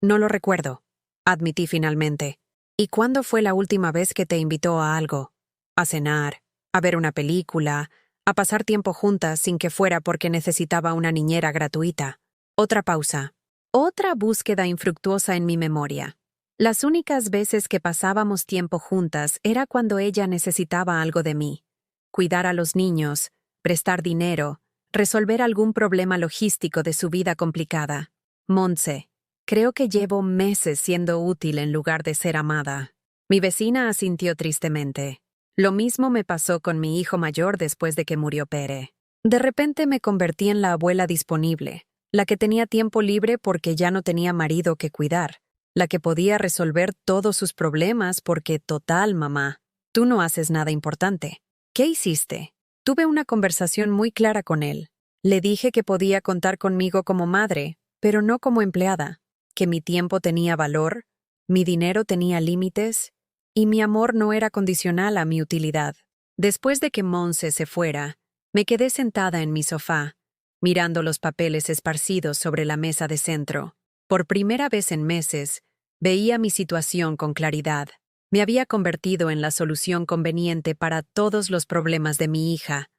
No lo recuerdo, admití finalmente. ¿Y cuándo fue la última vez que te invitó a algo? A cenar, a ver una película, a pasar tiempo juntas sin que fuera porque necesitaba una niñera gratuita. Otra pausa. Otra búsqueda infructuosa en mi memoria. Las únicas veces que pasábamos tiempo juntas era cuando ella necesitaba algo de mí. Cuidar a los niños, prestar dinero, resolver algún problema logístico de su vida complicada. Montse, creo que llevo meses siendo útil en lugar de ser amada. Mi vecina asintió tristemente. Lo mismo me pasó con mi hijo mayor después de que murió Pere. De repente me convertí en la abuela disponible, la que tenía tiempo libre porque ya no tenía marido que cuidar, la que podía resolver todos sus problemas porque, total, mamá, tú no haces nada importante. ¿Qué hiciste? Tuve una conversación muy clara con él. Le dije que podía contar conmigo como madre, pero no como empleada, que mi tiempo tenía valor, mi dinero tenía límites, y mi amor no era condicional a mi utilidad. Después de que Monse se fuera, me quedé sentada en mi sofá, mirando los papeles esparcidos sobre la mesa de centro. Por primera vez en meses, veía mi situación con claridad. Me había convertido en la solución conveniente para todos los problemas de mi hija,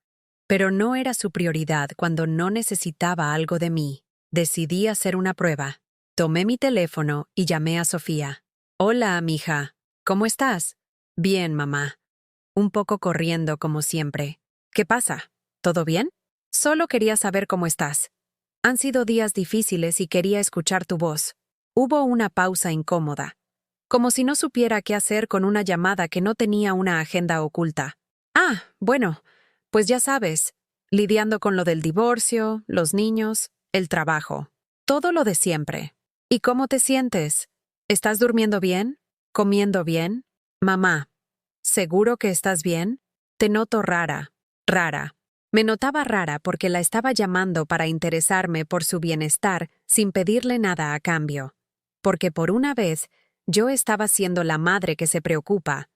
pero no era su prioridad cuando no necesitaba algo de mí. Decidí hacer una prueba. Tomé mi teléfono y llamé a Sofía. Hola, mija. ¿Cómo estás? Bien, mamá. Un poco corriendo como siempre. ¿Qué pasa? ¿Todo bien? Solo quería saber cómo estás. Han sido días difíciles y quería escuchar tu voz. Hubo una pausa incómoda, como si no supiera qué hacer con una llamada que no tenía una agenda oculta. Bueno, pues ya sabes, lidiando con lo del divorcio, los niños, el trabajo. Todo lo de siempre. ¿Y cómo te sientes? ¿Estás durmiendo bien? ¿Comiendo bien? Mamá, ¿seguro que estás bien? Te noto rara. Me notaba rara porque la estaba llamando para interesarme por su bienestar sin pedirle nada a cambio. Porque por una vez, yo estaba siendo la madre que se preocupa,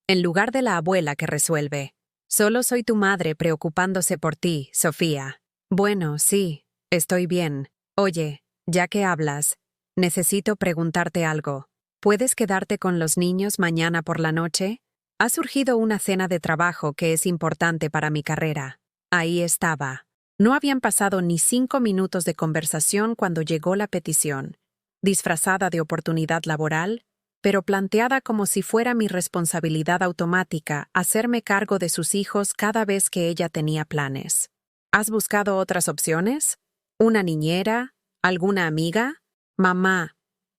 en lugar de la abuela que resuelve. Solo soy tu madre preocupándose por ti, Sofía. Bueno, sí, estoy bien. Oye, ya que hablas, necesito preguntarte algo. ¿Puedes quedarte con los niños mañana por la noche? Ha surgido una cena de trabajo que es importante para mi carrera. Ahí estaba. No habían pasado ni 5 minutos de conversación cuando llegó la petición, disfrazada de oportunidad laboral, pero planteada como si fuera mi responsabilidad automática hacerme cargo de sus hijos cada vez que ella tenía planes. ¿Has buscado otras opciones? ¿Una niñera? ¿Alguna amiga? Mamá,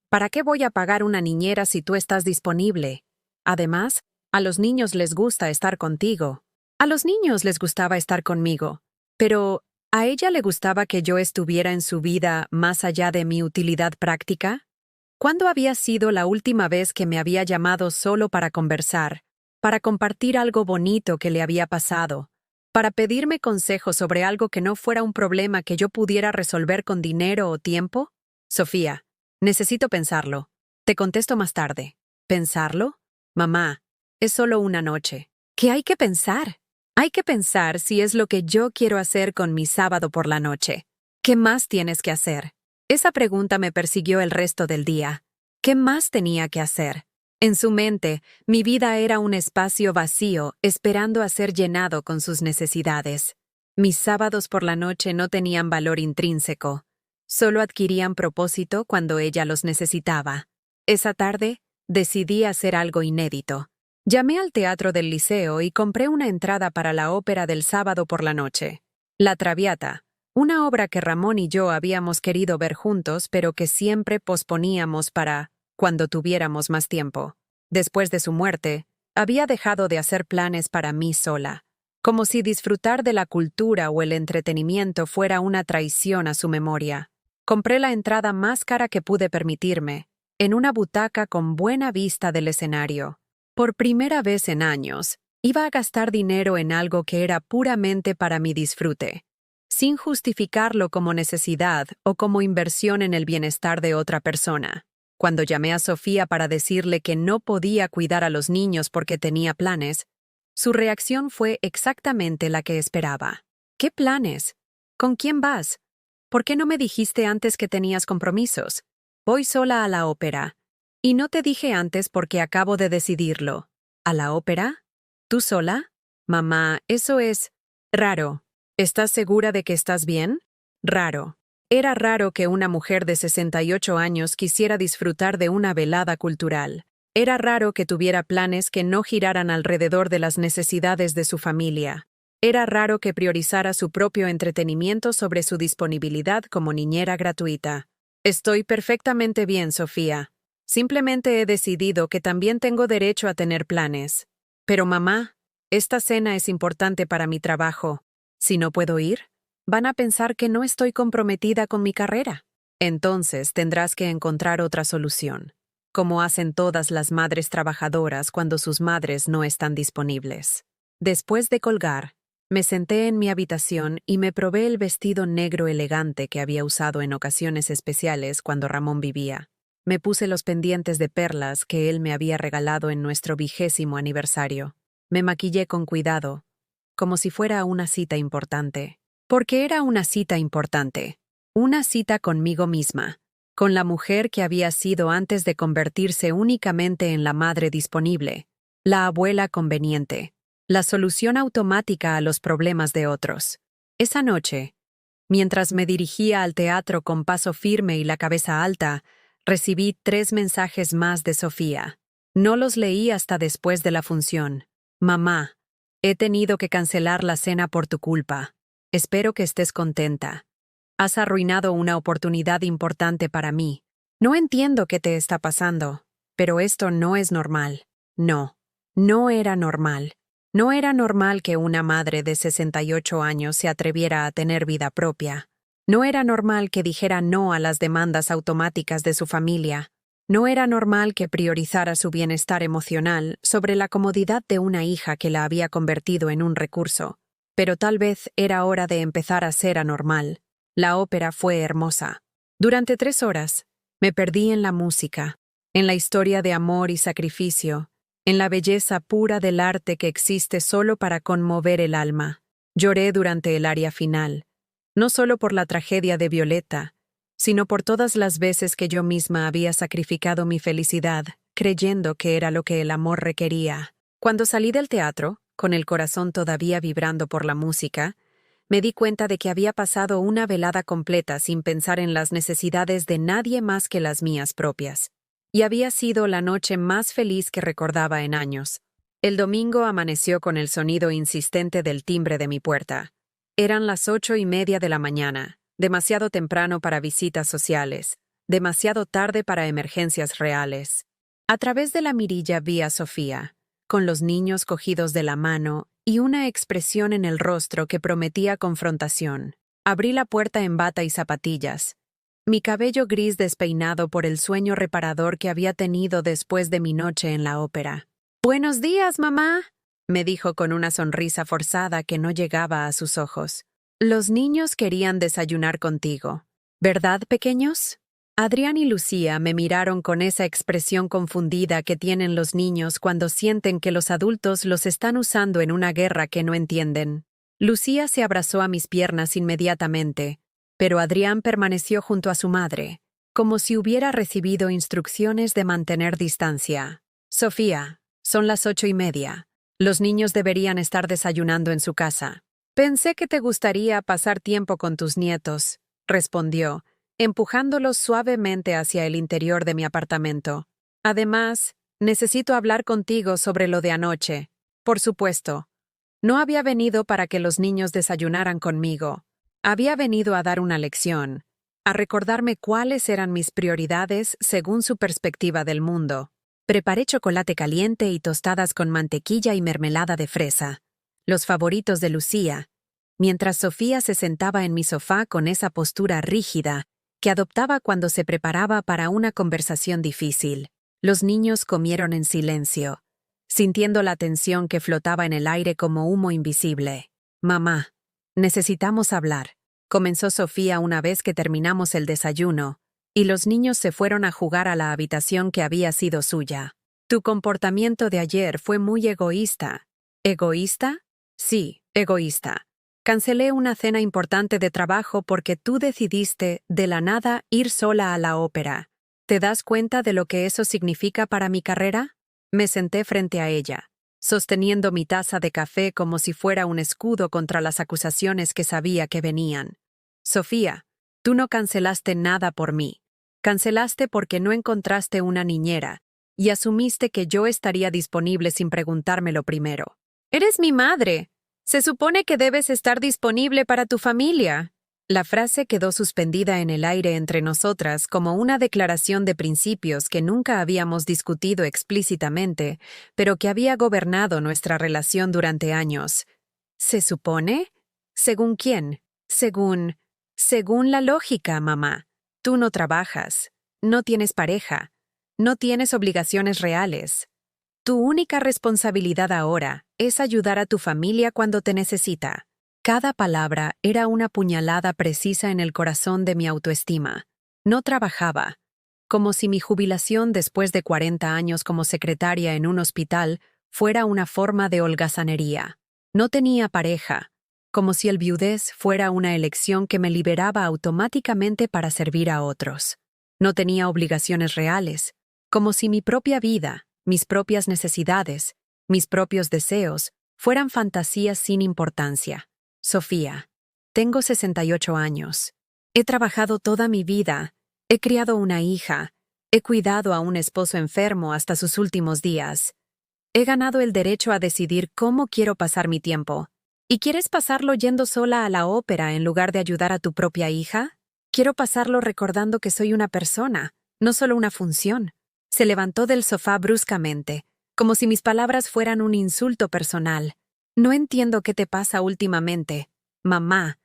¿para qué voy a pagar una niñera si tú estás disponible? Además, a los niños les gusta estar contigo. A los niños les gustaba estar conmigo, pero ¿a ella le gustaba que yo estuviera en su vida más allá de mi utilidad práctica? ¿Cuándo había sido la última vez que me había llamado solo para conversar, para compartir algo bonito que le había pasado, para pedirme consejos sobre algo que no fuera un problema que yo pudiera resolver con dinero o tiempo? Sofía, necesito pensarlo. Te contesto más tarde. ¿Pensarlo? Mamá, es solo una noche. ¿Qué hay que pensar? Hay que pensar si es lo que yo quiero hacer con mi sábado por la noche. ¿Qué más tienes que hacer? Esa pregunta me persiguió el resto del día. ¿Qué más tenía que hacer? En su mente, mi vida era un espacio vacío esperando a ser llenado con sus necesidades. Mis sábados por la noche no tenían valor intrínseco. Solo adquirían propósito cuando ella los necesitaba. Esa tarde, decidí hacer algo inédito. Llamé al teatro del liceo y compré una entrada para la ópera del sábado por la noche. La Traviata, una obra que Ramón y yo habíamos querido ver juntos, pero que siempre posponíamos para cuando tuviéramos más tiempo. Después de su muerte, había dejado de hacer planes para mí sola, como si disfrutar de la cultura o el entretenimiento fuera una traición a su memoria. Compré la entrada más cara que pude permitirme, en una butaca con buena vista del escenario. Por primera vez en años, iba a gastar dinero en algo que era puramente para mi disfrute, sin justificarlo como necesidad o como inversión en el bienestar de otra persona. Cuando llamé a Sofía para decirle que no podía cuidar a los niños porque tenía planes, su reacción fue exactamente la que esperaba. ¿Qué planes? ¿Con quién vas? ¿Por qué no me dijiste antes que tenías compromisos? Voy sola a la ópera. Y no te dije antes porque acabo de decidirlo. ¿A la ópera? ¿Tú sola? Mamá, eso es raro. ¿Estás segura de que estás bien? Raro. Era raro que una mujer de 68 años quisiera disfrutar de una velada cultural. Era raro que tuviera planes que no giraran alrededor de las necesidades de su familia. Era raro que priorizara su propio entretenimiento sobre su disponibilidad como niñera gratuita. Estoy perfectamente bien, Sofía. Simplemente he decidido que también tengo derecho a tener planes. Pero mamá, esta cena es importante para mi trabajo. Si no puedo ir, van a pensar que no estoy comprometida con mi carrera. Entonces tendrás que encontrar otra solución, como hacen todas las madres trabajadoras cuando sus madres no están disponibles. Después de colgar, me senté en mi habitación y me probé el vestido negro elegante que había usado en ocasiones especiales cuando Ramón vivía. Me puse los pendientes de perlas que él me había regalado en nuestro 20º aniversario. Me maquillé con cuidado, como si fuera una cita importante. Porque era una cita importante. Una cita conmigo misma, con la mujer que había sido antes de convertirse únicamente en la madre disponible, la abuela conveniente, la solución automática a los problemas de otros. Esa noche, mientras me dirigía al teatro con paso firme y la cabeza alta, recibí 3 mensajes más de Sofía. No los leí hasta después de la función. Mamá, he tenido que cancelar la cena por tu culpa. Espero que estés contenta. Has arruinado una oportunidad importante para mí. No entiendo qué te está pasando, pero esto no es normal. No, no era normal. No era normal que una madre de 68 años se atreviera a tener vida propia. No era normal que dijera no a las demandas automáticas de su familia. No era normal que priorizara su bienestar emocional sobre la comodidad de una hija que la había convertido en un recurso. Pero tal vez era hora de empezar a ser anormal. La ópera fue hermosa. Durante 3 horas, me perdí en la música, en la historia de amor y sacrificio, en la belleza pura del arte que existe solo para conmover el alma. Lloré durante el aria final, no solo por la tragedia de Violeta, sino por todas las veces que yo misma había sacrificado mi felicidad, creyendo que era lo que el amor requería. Cuando salí del teatro, con el corazón todavía vibrando por la música, me di cuenta de que había pasado una velada completa sin pensar en las necesidades de nadie más que las mías propias. Y había sido la noche más feliz que recordaba en años. El domingo amaneció con el sonido insistente del timbre de mi puerta. Eran las 8:30 de la mañana, demasiado temprano para visitas sociales, demasiado tarde para emergencias reales. A través de la mirilla vi a Sofía, con los niños cogidos de la mano y una expresión en el rostro que prometía confrontación. Abrí la puerta en bata y zapatillas, mi cabello gris despeinado por el sueño reparador que había tenido después de mi noche en la ópera. «Buenos días, mamá», me dijo con una sonrisa forzada que no llegaba a sus ojos. «Los niños querían desayunar contigo, ¿verdad, pequeños?» Adrián y Lucía me miraron con esa expresión confundida que tienen los niños cuando sienten que los adultos los están usando en una guerra que no entienden. Lucía se abrazó a mis piernas inmediatamente, pero Adrián permaneció junto a su madre, como si hubiera recibido instrucciones de mantener distancia. «Sofía, son las 8:30. Los niños deberían estar desayunando en su casa. Pensé que te gustaría pasar tiempo con tus nietos», respondió, empujándolos suavemente hacia el interior de mi apartamento. Además, necesito hablar contigo sobre lo de anoche. Por supuesto. No había venido para que los niños desayunaran conmigo. Había venido a dar una lección, a recordarme cuáles eran mis prioridades según su perspectiva del mundo. Preparé chocolate caliente y tostadas con mantequilla y mermelada de fresa, los favoritos de Lucía, mientras Sofía se sentaba en mi sofá con esa postura rígida que adoptaba cuando se preparaba para una conversación difícil. Los niños comieron en silencio, sintiendo la tensión que flotaba en el aire como humo invisible. «Mamá, necesitamos hablar», comenzó Sofía una vez que terminamos el desayuno, y los niños se fueron a jugar a la habitación que había sido suya. «Tu comportamiento de ayer fue muy egoísta». ¿Egoísta? Sí, egoísta. Cancelé una cena importante de trabajo porque tú decidiste, de la nada, ir sola a la ópera. ¿Te das cuenta de lo que eso significa para mi carrera? Me senté frente a ella, sosteniendo mi taza de café como si fuera un escudo contra las acusaciones que sabía que venían. Sofía, tú no cancelaste nada por mí. Cancelaste porque no encontraste una niñera, y asumiste que yo estaría disponible sin preguntármelo primero. Eres mi madre. Se supone que debes estar disponible para tu familia. La frase quedó suspendida en el aire entre nosotras como una declaración de principios que nunca habíamos discutido explícitamente, pero que había gobernado nuestra relación durante años. ¿Se supone? ¿Según quién? Según la lógica, mamá. Tú no trabajas, no tienes pareja, no tienes obligaciones reales. Tu única responsabilidad ahora es ayudar a tu familia cuando te necesita. Cada palabra era una puñalada precisa en el corazón de mi autoestima. No trabajaba, como si mi jubilación después de 40 años como secretaria en un hospital fuera una forma de holgazanería. No tenía pareja, como si el viudez fuera una elección que me liberaba automáticamente para servir a otros. No tenía obligaciones reales, como si mi propia vida, mis propias necesidades, mis propios deseos, fueran fantasías sin importancia. Sofía, tengo 68 años. He trabajado toda mi vida, he criado una hija, he cuidado a un esposo enfermo hasta sus últimos días. He ganado el derecho a decidir cómo quiero pasar mi tiempo. ¿Y quieres pasarlo yendo sola a la ópera en lugar de ayudar a tu propia hija? Quiero pasarlo recordando que soy una persona, no solo una función. Se levantó del sofá bruscamente, como si mis palabras fueran un insulto personal. No entiendo qué te pasa últimamente, mamá.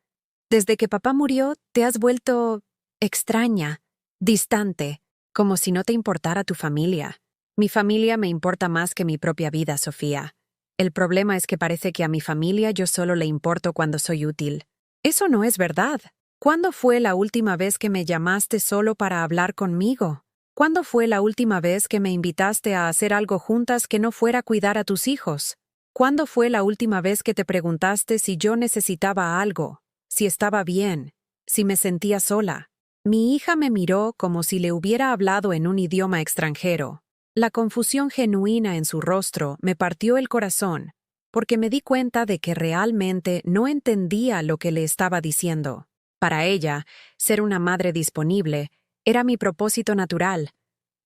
Desde que papá murió, te has vuelto extraña, distante, como si no te importara tu familia. Mi familia me importa más que mi propia vida, Sofía. El problema es que parece que a mi familia yo solo le importo cuando soy útil. Eso no es verdad. ¿Cuándo fue la última vez que me llamaste solo para hablar conmigo? ¿Cuándo fue la última vez que me invitaste a hacer algo juntas que no fuera cuidar a tus hijos? ¿Cuándo fue la última vez que te preguntaste si yo necesitaba algo, si estaba bien, si me sentía sola? Mi hija me miró como si le hubiera hablado en un idioma extranjero. La confusión genuina en su rostro me partió el corazón, porque me di cuenta de que realmente no entendía lo que le estaba diciendo. Para ella, ser una madre disponible era mi propósito natural,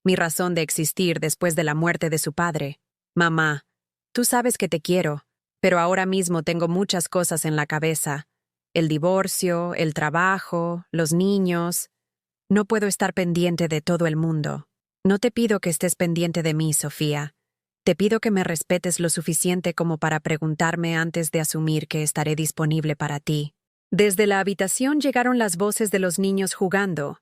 mi razón de existir después de la muerte de su padre. Mamá, tú sabes que te quiero, pero ahora mismo tengo muchas cosas en la cabeza. El divorcio, el trabajo, los niños. No puedo estar pendiente de todo el mundo. No te pido que estés pendiente de mí, Sofía. Te pido que me respetes lo suficiente como para preguntarme antes de asumir que estaré disponible para ti. Desde la habitación llegaron las voces de los niños jugando,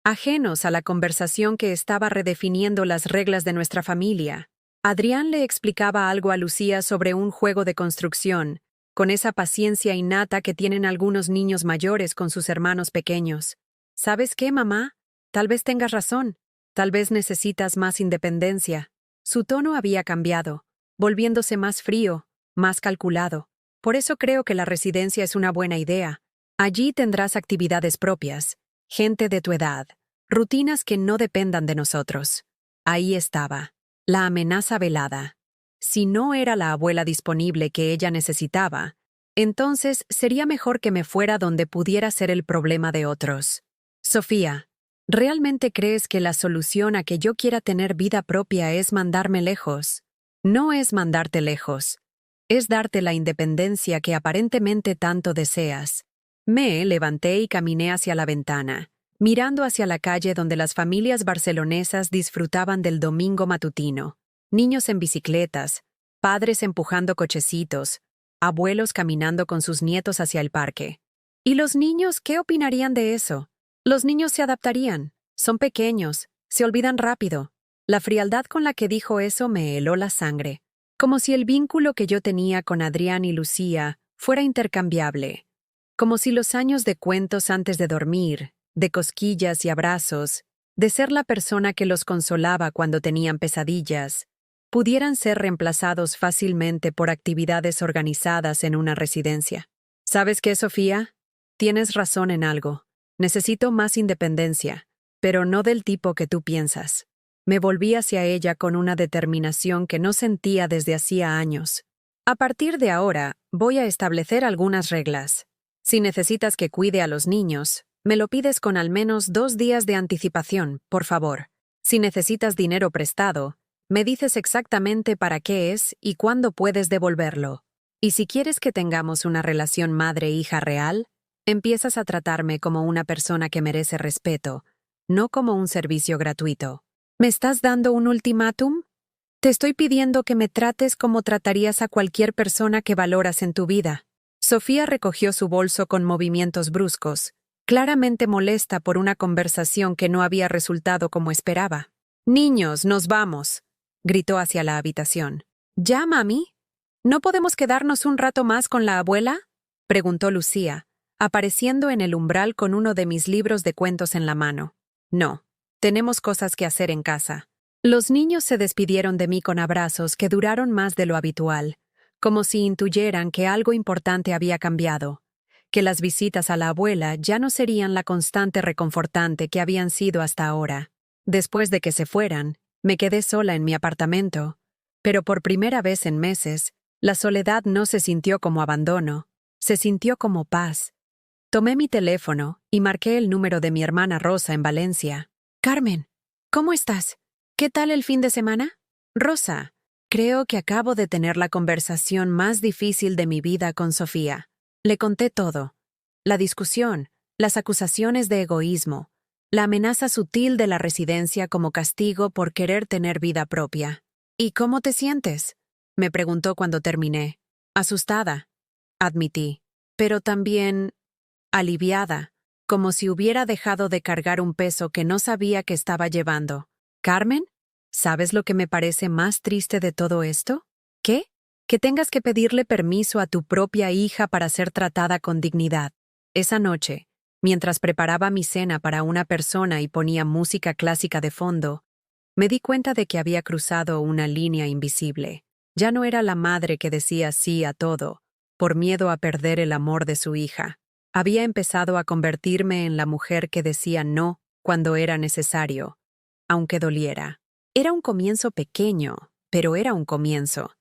ajenos a la conversación que estaba redefiniendo las reglas de nuestra familia. Adrián le explicaba algo a Lucía sobre un juego de construcción, con esa paciencia innata que tienen algunos niños mayores con sus hermanos pequeños. ¿Sabes qué, mamá? Tal vez tengas razón. Tal vez necesitas más independencia. Su tono había cambiado, volviéndose más frío, más calculado. Por eso creo que la residencia es una buena idea. Allí tendrás actividades propias, gente de tu edad, rutinas que no dependan de nosotros. Ahí estaba, la amenaza velada. Si no era la abuela disponible que ella necesitaba, entonces sería mejor que me fuera donde pudiera ser el problema de otros. Sofía, ¿Realmente crees que la solución a que yo quiera tener vida propia es mandarme lejos? No es mandarte lejos. Es darte la independencia que aparentemente tanto deseas. Me levanté y caminé hacia la ventana, mirando hacia la calle donde las familias barcelonesas disfrutaban del domingo matutino. Niños en bicicletas, padres empujando cochecitos, abuelos caminando con sus nietos hacia el parque. ¿Y los niños qué opinarían de eso? Los niños se adaptarían. Son pequeños, se olvidan rápido. La frialdad con la que dijo eso me heló la sangre, como si el vínculo que yo tenía con Adrián y Lucía fuera intercambiable, como si los años de cuentos antes de dormir, de cosquillas y abrazos, de ser la persona que los consolaba cuando tenían pesadillas, pudieran ser reemplazados fácilmente por actividades organizadas en una residencia. ¿Sabes qué, Sofía? Tienes razón en algo. Necesito más independencia, pero no del tipo que tú piensas. Me volví hacia ella con una determinación que no sentía desde hacía años. A partir de ahora, voy a establecer algunas reglas. Si necesitas que cuide a los niños, me lo pides con al menos 2 días de anticipación, por favor. Si necesitas dinero prestado, me dices exactamente para qué es y cuándo puedes devolverlo. Y si quieres que tengamos una relación madre-hija real, empiezas a tratarme como una persona que merece respeto, no como un servicio gratuito. ¿Me estás dando un ultimátum? Te estoy pidiendo que me trates como tratarías a cualquier persona que valoras en tu vida. Sofía recogió su bolso con movimientos bruscos, claramente molesta por una conversación que no había resultado como esperaba. «Niños, nos vamos», gritó hacia la habitación. «¿Ya, mami? ¿No podemos quedarnos un rato más con la abuela?», preguntó Lucía, apareciendo en el umbral con uno de mis libros de cuentos en la mano. «No, tenemos cosas que hacer en casa». Los niños se despidieron de mí con abrazos que duraron más de lo habitual, como si intuyeran que algo importante había cambiado, que las visitas a la abuela ya no serían la constante reconfortante que habían sido hasta ahora. Después de que se fueran, me quedé sola en mi apartamento, pero por primera vez en meses, la soledad no se sintió como abandono, se sintió como paz. Tomé mi teléfono y marqué el número de mi hermana Rosa en Valencia. «Carmen, ¿cómo estás? ¿Qué tal el fin de semana?» «Rosa, creo que acabo de tener la conversación más difícil de mi vida con Sofía». Le conté todo. La discusión, las acusaciones de egoísmo, la amenaza sutil de la residencia como castigo por querer tener vida propia. «¿Y cómo te sientes?», me preguntó cuando terminé. «Asustada», admití, pero también aliviada, como si hubiera dejado de cargar un peso que no sabía que estaba llevando. «Carmen, ¿sabes lo que me parece más triste de todo esto? ¿Qué? Que tengas que pedirle permiso a tu propia hija para ser tratada con dignidad». Esa noche, mientras preparaba mi cena para una persona y ponía música clásica de fondo, me di cuenta de que había cruzado una línea invisible. Ya no era la madre que decía sí a todo, por miedo a perder el amor de su hija. Había empezado a convertirme en la mujer que decía no cuando era necesario, aunque doliera. Era un comienzo pequeño, pero era un comienzo.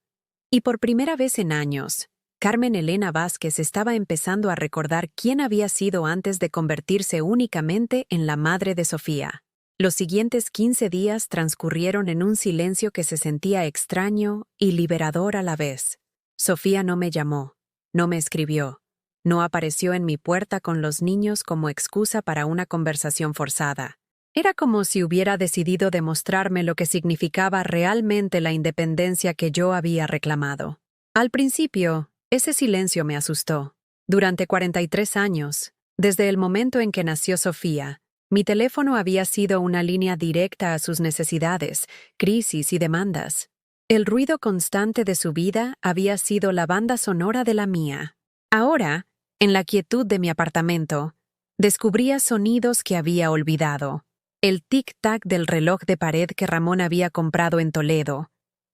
Y por primera vez en años, Carmen Elena Vázquez estaba empezando a recordar quién había sido antes de convertirse únicamente en la madre de Sofía. Los siguientes 15 días transcurrieron en un silencio que se sentía extraño y liberador a la vez. Sofía no me llamó, no me escribió. No apareció en mi puerta con los niños como excusa para una conversación forzada. Era como si hubiera decidido demostrarme lo que significaba realmente la independencia que yo había reclamado. Al principio, ese silencio me asustó. Durante 43 años, desde el momento en que nació Sofía, mi teléfono había sido una línea directa a sus necesidades, crisis y demandas. El ruido constante de su vida había sido la banda sonora de la mía. Ahora, en la quietud de mi apartamento, descubría sonidos que había olvidado. El tic-tac del reloj de pared que Ramón había comprado en Toledo,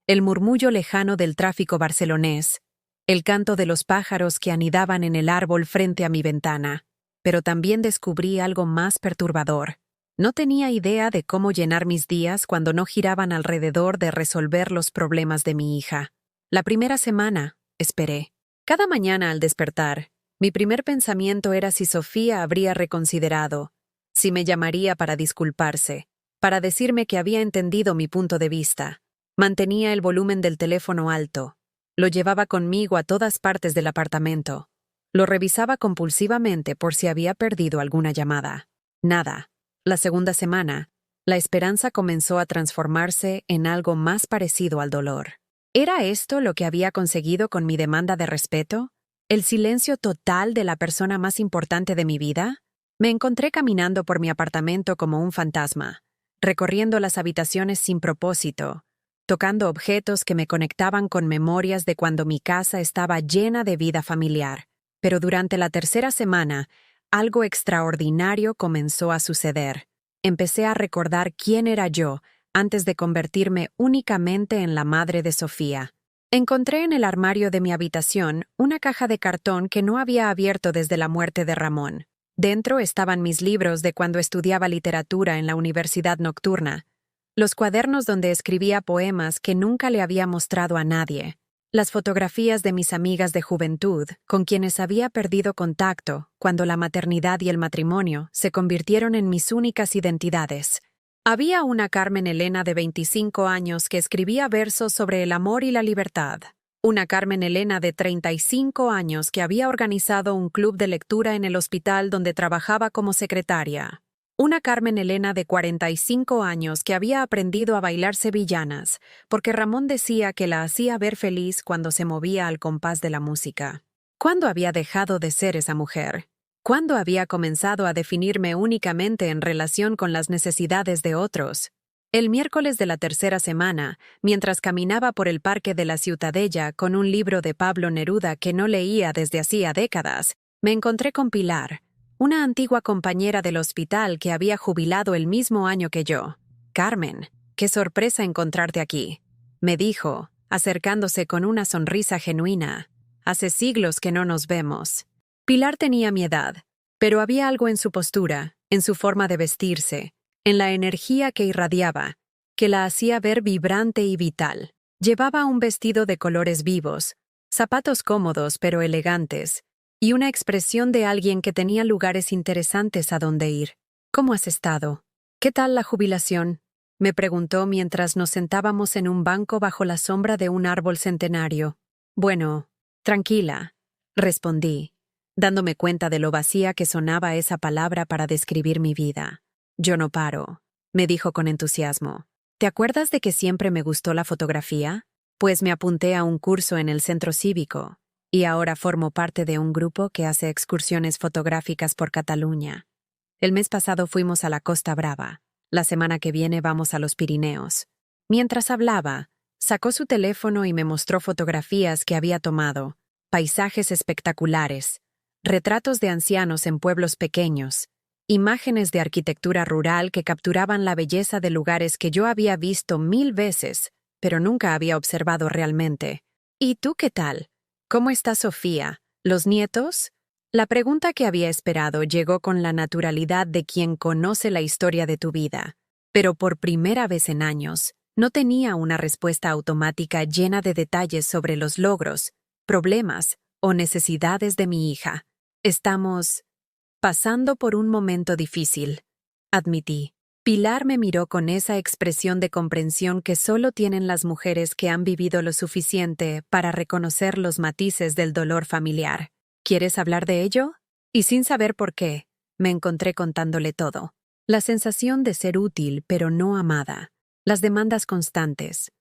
el murmullo lejano del tráfico barcelonés, el canto de los pájaros que anidaban en el árbol frente a mi ventana. Pero también descubrí algo más perturbador. No tenía idea de cómo llenar mis días cuando no giraban alrededor de resolver los problemas de mi hija. La primera semana, esperé. Cada mañana al despertar, mi primer pensamiento era si Sofía habría reconsiderado, si me llamaría para disculparse, para decirme que había entendido mi punto de vista. Mantenía el volumen del teléfono alto. Lo llevaba conmigo a todas partes del apartamento. Lo revisaba compulsivamente por si había perdido alguna llamada. Nada. La segunda semana, la esperanza comenzó a transformarse en algo más parecido al dolor. ¿Era esto lo que había conseguido con mi demanda de respeto? ¿El silencio total de la persona más importante de mi vida? Me encontré caminando por mi apartamento como un fantasma, recorriendo las habitaciones sin propósito, tocando objetos que me conectaban con memorias de cuando mi casa estaba llena de vida familiar. Pero durante la tercera semana, algo extraordinario comenzó a suceder. Empecé a recordar quién era yo antes de convertirme únicamente en la madre de Sofía. Encontré en el armario de mi habitación una caja de cartón que no había abierto desde la muerte de Ramón. Dentro estaban mis libros de cuando estudiaba literatura en la universidad nocturna, los cuadernos donde escribía poemas que nunca le había mostrado a nadie, las fotografías de mis amigas de juventud con quienes había perdido contacto cuando la maternidad y el matrimonio se convirtieron en mis únicas identidades. Había una Carmen Elena de 25 años que escribía versos sobre el amor y la libertad. Una Carmen Elena de 35 años que había organizado un club de lectura en el hospital donde trabajaba como secretaria. Una Carmen Elena de 45 años que había aprendido a bailar sevillanas, porque Ramón decía que la hacía ver feliz cuando se movía al compás de la música. ¿Cuándo había dejado de ser esa mujer? ¿Cuándo había comenzado a definirme únicamente en relación con las necesidades de otros? El miércoles de la tercera semana, mientras caminaba por el parque de la Ciutadella con un libro de Pablo Neruda que no leía desde hacía décadas, me encontré con Pilar, una antigua compañera del hospital que había jubilado el mismo año que yo. «Carmen, qué sorpresa encontrarte aquí», me dijo, acercándose con una sonrisa genuina. «Hace siglos que no nos vemos». Pilar tenía mi edad, pero había algo en su postura, en su forma de vestirse, en la energía que irradiaba, que la hacía ver vibrante y vital. Llevaba un vestido de colores vivos, zapatos cómodos pero elegantes, y una expresión de alguien que tenía lugares interesantes a donde ir. «¿Cómo has estado? ¿Qué tal la jubilación?», me preguntó mientras nos sentábamos en un banco bajo la sombra de un árbol centenario. «Bueno, tranquila», respondí, dándome cuenta de lo vacía que sonaba esa palabra para describir mi vida. «Yo no paro», me dijo con entusiasmo. «¿Te acuerdas de que siempre me gustó la fotografía? Pues me apunté a un curso en el centro cívico. Y ahora formo parte de un grupo que hace excursiones fotográficas por Cataluña. El mes pasado fuimos a la Costa Brava. La semana que viene vamos a los Pirineos». Mientras hablaba, sacó su teléfono y me mostró fotografías que había tomado, paisajes espectaculares, retratos de ancianos en pueblos pequeños, imágenes de arquitectura rural que capturaban la belleza de lugares que yo había visto 1000 veces, pero nunca había observado realmente. «¿Y tú qué tal? ¿Cómo está Sofía? ¿Los nietos?». La pregunta que había esperado llegó con la naturalidad de quien conoce la historia de tu vida, pero por primera vez en años, no tenía una respuesta automática llena de detalles sobre los logros, problemas o necesidades de mi hija. «Estamos pasando por un momento difícil», admití. Pilar me miró con esa expresión de comprensión que solo tienen las mujeres que han vivido lo suficiente para reconocer los matices del dolor familiar. «¿Quieres hablar de ello?». Y sin saber por qué, me encontré contándole todo. La sensación de ser útil pero no amada, las demandas constantes,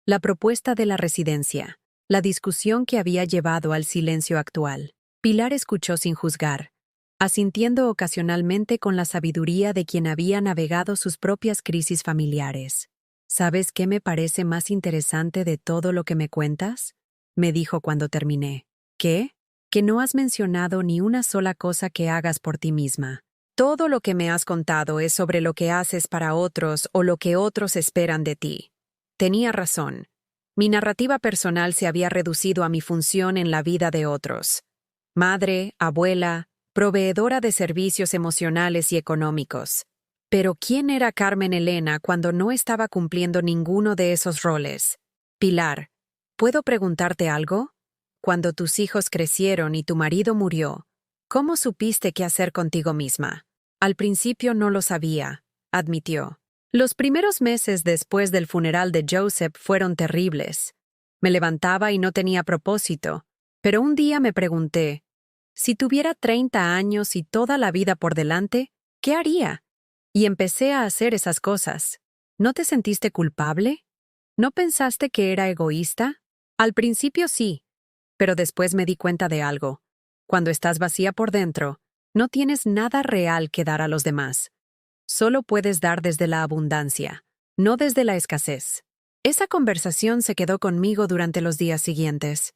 la propuesta de la residencia, la discusión que había llevado al silencio actual. Pilar escuchó sin juzgar, asintiendo ocasionalmente con la sabiduría de quien había navegado sus propias crisis familiares. «¿Sabes qué me parece más interesante de todo lo que me cuentas?», me dijo cuando terminé. «¿Qué?». «Que no has mencionado ni una sola cosa que hagas por ti misma. Todo lo que me has contado es sobre lo que haces para otros o lo que otros esperan de ti». Tenía razón. Mi narrativa personal se había reducido a mi función en la vida de otros. Madre, abuela, proveedora de servicios emocionales y económicos. Pero ¿quién era Carmen Elena cuando no estaba cumpliendo ninguno de esos roles? «Pilar, ¿puedo preguntarte algo? Cuando tus hijos crecieron y tu marido murió, ¿cómo supiste qué hacer contigo misma? Al principio no lo sabía, admitió. Los primeros meses después del funeral de Joseph fueron terribles. Me levantaba y no tenía propósito, pero un día me pregunté, si tuviera 30 años y toda la vida por delante, ¿qué haría? Y empecé a hacer esas cosas. ¿No te sentiste culpable? ¿No pensaste que era egoísta? Al principio sí, pero después me di cuenta de algo. Cuando estás vacía por dentro, no tienes nada real que dar a los demás. Solo puedes dar desde la abundancia, no desde la escasez. Esa conversación se quedó conmigo durante los días siguientes.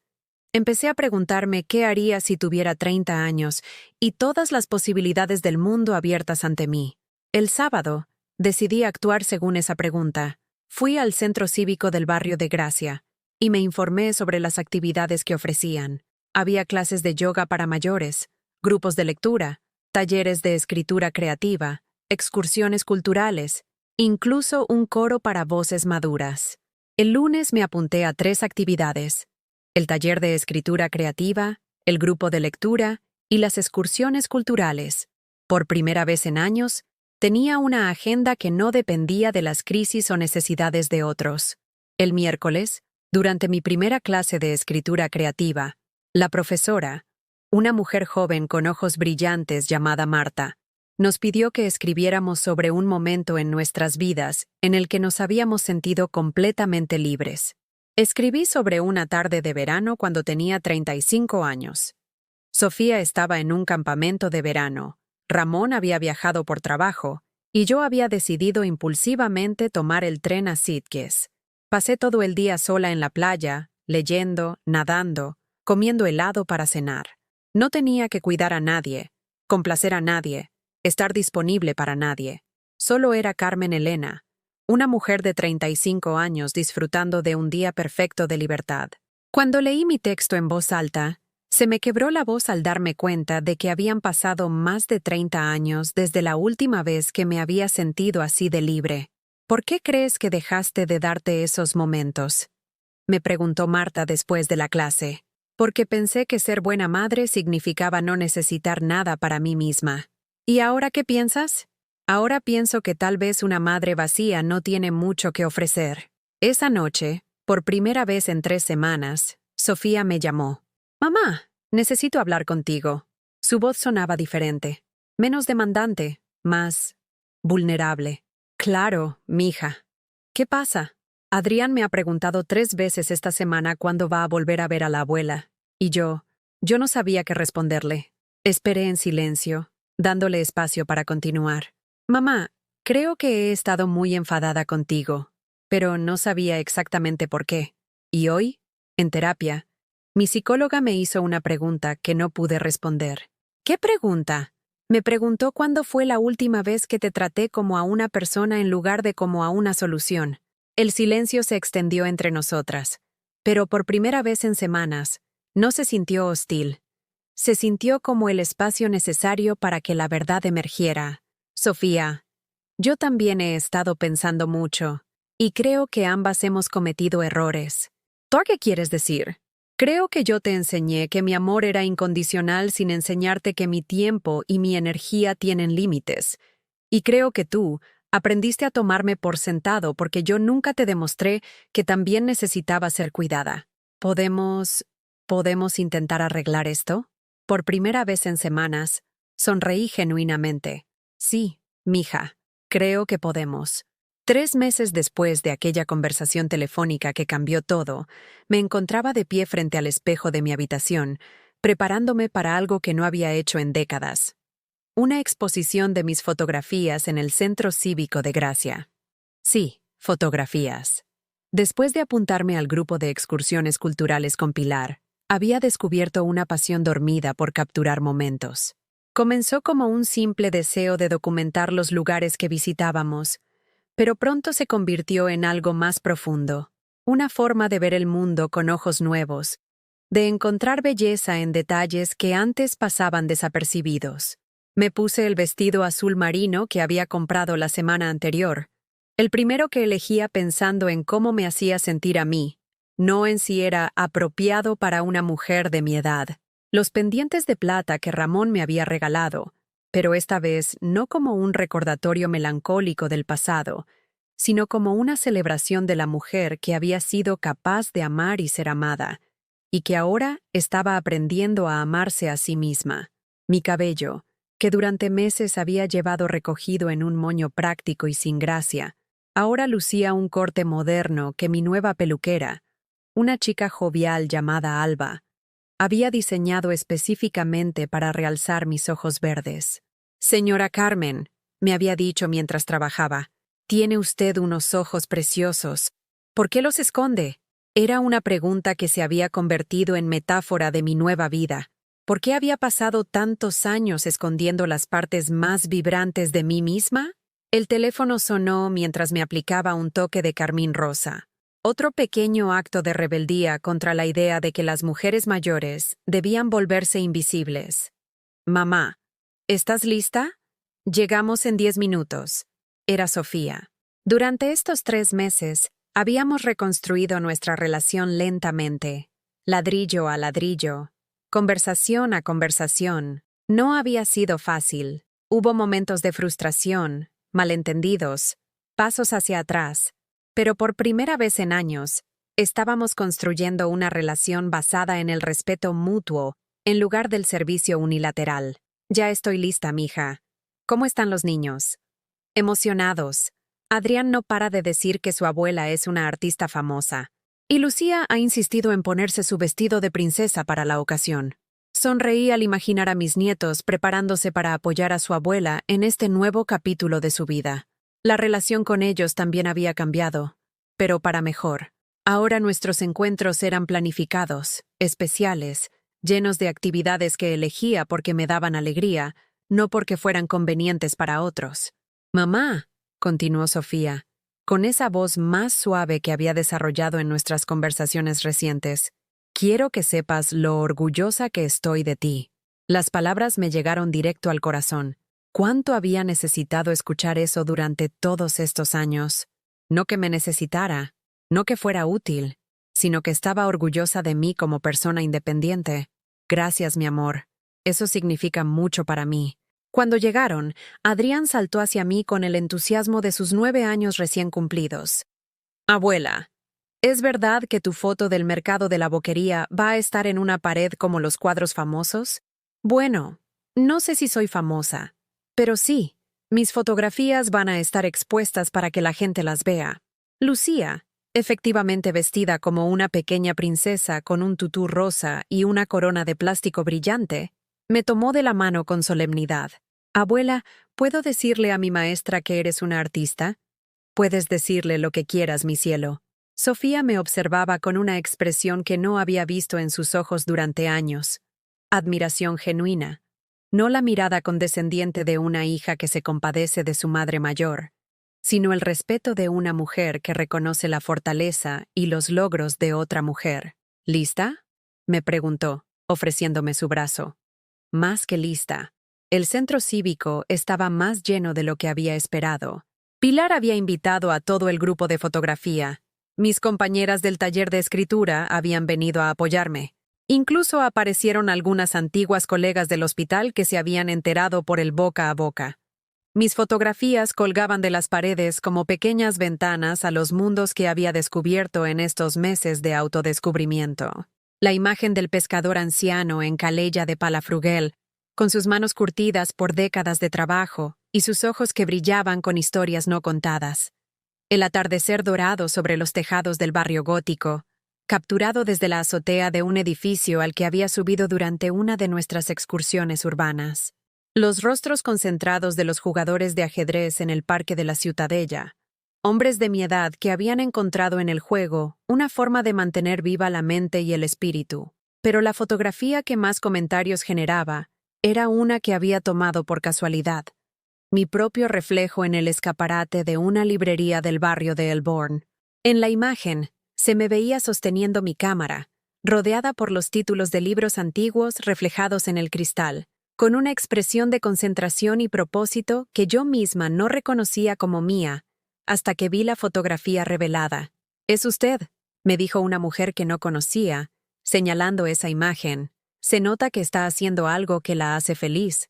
Empecé a preguntarme qué haría si tuviera 30 años y todas las posibilidades del mundo abiertas ante mí. El sábado, decidí actuar según esa pregunta. Fui al centro cívico del barrio de Gracia y me informé sobre las actividades que ofrecían. Había clases de yoga para mayores, grupos de lectura, talleres de escritura creativa, excursiones culturales, incluso un coro para voces maduras. El lunes me apunté a 3 actividades: el taller de escritura creativa, el grupo de lectura y las excursiones culturales. Por primera vez en años, tenía una agenda que no dependía de las crisis o necesidades de otros. El miércoles, durante mi primera clase de escritura creativa, la profesora, una mujer joven con ojos brillantes llamada Marta, nos pidió que escribiéramos sobre un momento en nuestras vidas en el que nos habíamos sentido completamente libres. Escribí sobre una tarde de verano cuando tenía 35 años. Sofía estaba en un campamento de verano, Ramón había viajado por trabajo, y yo había decidido impulsivamente tomar el tren a Sitges. Pasé todo el día sola en la playa, leyendo, nadando, comiendo helado para cenar. No tenía que cuidar a nadie, complacer a nadie, estar disponible para nadie. Solo era Carmen Elena, una mujer de 35 años disfrutando de un día perfecto de libertad. Cuando leí mi texto en voz alta, se me quebró la voz al darme cuenta de que habían pasado más de 30 años desde la última vez que me había sentido así de libre. ¿Por qué crees que dejaste de darte esos momentos?, me preguntó Marta después de la clase. Porque pensé que ser buena madre significaba no necesitar nada para mí misma. ¿Y ahora qué piensas? Ahora pienso que tal vez una madre vacía no tiene mucho que ofrecer. Esa noche, por primera vez en 3 semanas, Sofía me llamó. «Mamá, necesito hablar contigo». Su voz sonaba diferente, menos demandante, más vulnerable. «Claro, mija. ¿Qué pasa?» Adrián me ha preguntado 3 veces esta semana cuándo va a volver a ver a la abuela, y yo no sabía qué responderle. Esperé en silencio, dándole espacio para continuar. «Mamá, creo que he estado muy enfadada contigo, pero no sabía exactamente por qué. Y hoy, en terapia, mi psicóloga me hizo una pregunta que no pude responder». «¿Qué pregunta?» Me preguntó cuándo fue la última vez que te traté como a una persona en lugar de como a una solución. El silencio se extendió entre nosotras, pero por primera vez en semanas, no se sintió hostil. Se sintió como el espacio necesario para que la verdad emergiera. «Sofía, yo también he estado pensando mucho, y creo que ambas hemos cometido errores». ¿Tú qué quieres decir? Creo que yo te enseñé que mi amor era incondicional sin enseñarte que mi tiempo y mi energía tienen límites. Y creo que tú aprendiste a tomarme por sentado porque yo nunca te demostré que también necesitaba ser cuidada. ¿Podemos intentar arreglar esto? Por primera vez en semanas, sonreí genuinamente. «Sí, mija, creo que podemos». 3 meses después de aquella conversación telefónica que cambió todo, me encontraba de pie frente al espejo de mi habitación, preparándome para algo que no había hecho en décadas. Una exposición de mis fotografías en el Centro Cívico de Gracia. Sí, fotografías. Después de apuntarme al grupo de excursiones culturales con Pilar, había descubierto una pasión dormida por capturar momentos. Comenzó como un simple deseo de documentar los lugares que visitábamos, pero pronto se convirtió en algo más profundo, una forma de ver el mundo con ojos nuevos, de encontrar belleza en detalles que antes pasaban desapercibidos. Me puse el vestido azul marino que había comprado la semana anterior, el primero que elegía pensando en cómo me hacía sentir a mí, no en si era apropiado para una mujer de mi edad. Los pendientes de plata que Ramón me había regalado, pero esta vez no como un recordatorio melancólico del pasado, sino como una celebración de la mujer que había sido capaz de amar y ser amada, y que ahora estaba aprendiendo a amarse a sí misma. Mi cabello, que durante meses había llevado recogido en un moño práctico y sin gracia, ahora lucía un corte moderno que mi nueva peluquera, una chica jovial llamada Alba, había diseñado específicamente para realzar mis ojos verdes. «Señora Carmen», me había dicho mientras trabajaba, «tiene usted unos ojos preciosos. ¿Por qué los esconde?». Era una pregunta que se había convertido en metáfora de mi nueva vida. ¿Por qué había pasado tantos años escondiendo las partes más vibrantes de mí misma? El teléfono sonó mientras me aplicaba un toque de carmín rosa. Otro pequeño acto de rebeldía contra la idea de que las mujeres mayores debían volverse invisibles. «Mamá, ¿estás lista? Llegamos en 10 minutos». Era Sofía. Durante estos 3 meses, habíamos reconstruido nuestra relación lentamente, ladrillo a ladrillo, conversación a conversación. No había sido fácil. Hubo momentos de frustración, malentendidos, pasos hacia atrás, pero por primera vez en años, estábamos construyendo una relación basada en el respeto mutuo en lugar del servicio unilateral. «Ya estoy lista, mija. ¿Cómo están los niños?» Emocionados. Adrián no para de decir que su abuela es una artista famosa, y Lucía ha insistido en ponerse su vestido de princesa para la ocasión. Sonreí al imaginar a mis nietos preparándose para apoyar a su abuela en este nuevo capítulo de su vida. La relación con ellos también había cambiado, pero para mejor. Ahora nuestros encuentros eran planificados, especiales, llenos de actividades que elegía porque me daban alegría, no porque fueran convenientes para otros. «Mamá», continuó Sofía, con esa voz más suave que había desarrollado en nuestras conversaciones recientes, «quiero que sepas lo orgullosa que estoy de ti». Las palabras me llegaron directo al corazón. ¿Cuánto había necesitado escuchar eso durante todos estos años? No que me necesitara, no que fuera útil, sino que estaba orgullosa de mí como persona independiente. «Gracias, mi amor. Eso significa mucho para mí». Cuando llegaron, Adrián saltó hacia mí con el entusiasmo de sus 9 años recién cumplidos. «Abuela, ¿es verdad que tu foto del mercado de la Boquería va a estar en una pared como los cuadros famosos?» «Bueno, no sé si soy famosa, pero sí, mis fotografías van a estar expuestas para que la gente las vea». Lucía, efectivamente vestida como una pequeña princesa con un tutú rosa y una corona de plástico brillante, me tomó de la mano con solemnidad. «Abuela, ¿puedo decirle a mi maestra que eres una artista?» «Puedes decirle lo que quieras, mi cielo». Sofía me observaba con una expresión que no había visto en sus ojos durante años. Admiración genuina. No la mirada condescendiente de una hija que se compadece de su madre mayor, sino el respeto de una mujer que reconoce la fortaleza y los logros de otra mujer. «¿Lista?», me preguntó, ofreciéndome su brazo. Más que lista. El centro cívico estaba más lleno de lo que había esperado. Pilar había invitado a todo el grupo de fotografía. Mis compañeras del taller de escritura habían venido a apoyarme. Incluso aparecieron algunas antiguas colegas del hospital que se habían enterado por el boca a boca. Mis fotografías colgaban de las paredes como pequeñas ventanas a los mundos que había descubierto en estos meses de autodescubrimiento. La imagen del pescador anciano en Calella de Palafrugell, con sus manos curtidas por décadas de trabajo y sus ojos que brillaban con historias no contadas. El atardecer dorado sobre los tejados del barrio gótico, capturado desde la azotea de un edificio al que había subido durante una de nuestras excursiones urbanas. Los rostros concentrados de los jugadores de ajedrez en el parque de la Ciutadella. Hombres de mi edad que habían encontrado en el juego una forma de mantener viva la mente y el espíritu. Pero la fotografía que más comentarios generaba era una que había tomado por casualidad. Mi propio reflejo en el escaparate de una librería del barrio de Elborn. En la imagen, se me veía sosteniendo mi cámara, rodeada por los títulos de libros antiguos reflejados en el cristal, con una expresión de concentración y propósito que yo misma no reconocía como mía, hasta que vi la fotografía revelada. «Es usted», me dijo una mujer que no conocía, señalando esa imagen. «Se nota que está haciendo algo que la hace feliz».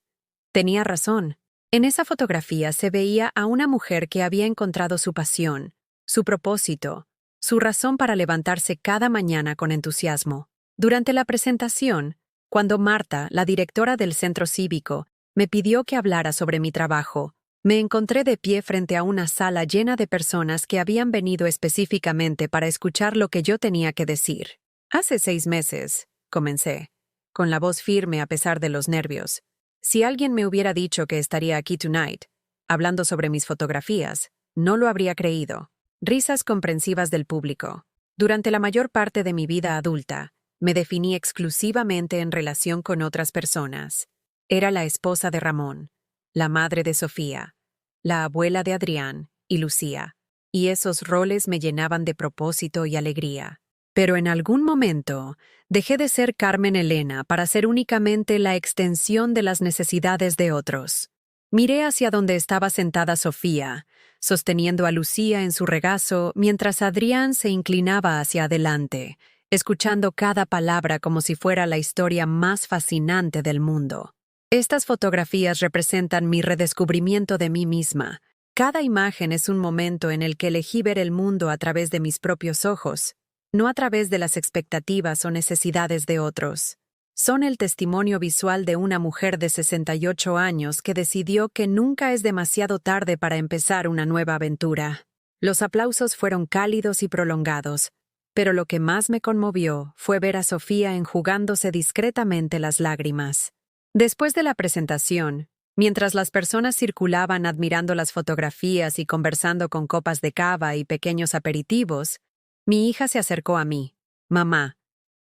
Tenía razón. En esa fotografía se veía a una mujer que había encontrado su pasión, su propósito, su razón para levantarse cada mañana con entusiasmo. Durante la presentación, cuando Marta, la directora del centro cívico, me pidió que hablara sobre mi trabajo, me encontré de pie frente a una sala llena de personas que habían venido específicamente para escuchar lo que yo tenía que decir. Hace 6 meses, comencé, con la voz firme a pesar de los nervios. Si alguien me hubiera dicho que estaría aquí tonight, hablando sobre mis fotografías, no lo habría creído. Risas comprensivas del público. Durante la mayor parte de mi vida adulta, me definí exclusivamente en relación con otras personas. Era la esposa de Ramón, la madre de Sofía, la abuela de Adrián y Lucía, y esos roles me llenaban de propósito y alegría. Pero en algún momento, dejé de ser Carmen Elena para ser únicamente la extensión de las necesidades de otros. Miré hacia donde estaba sentada Sofía, sosteniendo a Lucía en su regazo mientras Adrián se inclinaba hacia adelante, escuchando cada palabra como si fuera la historia más fascinante del mundo. Estas fotografías representan mi redescubrimiento de mí misma. Cada imagen es un momento en el que elegí ver el mundo a través de mis propios ojos, no a través de las expectativas o necesidades de otros. Son el testimonio visual de una mujer de 68 años que decidió que nunca es demasiado tarde para empezar una nueva aventura. Los aplausos fueron cálidos y prolongados, pero lo que más me conmovió fue ver a Sofía enjugándose discretamente las lágrimas. Después de la presentación, mientras las personas circulaban admirando las fotografías y conversando con copas de cava y pequeños aperitivos, mi hija se acercó a mí. «Mamá,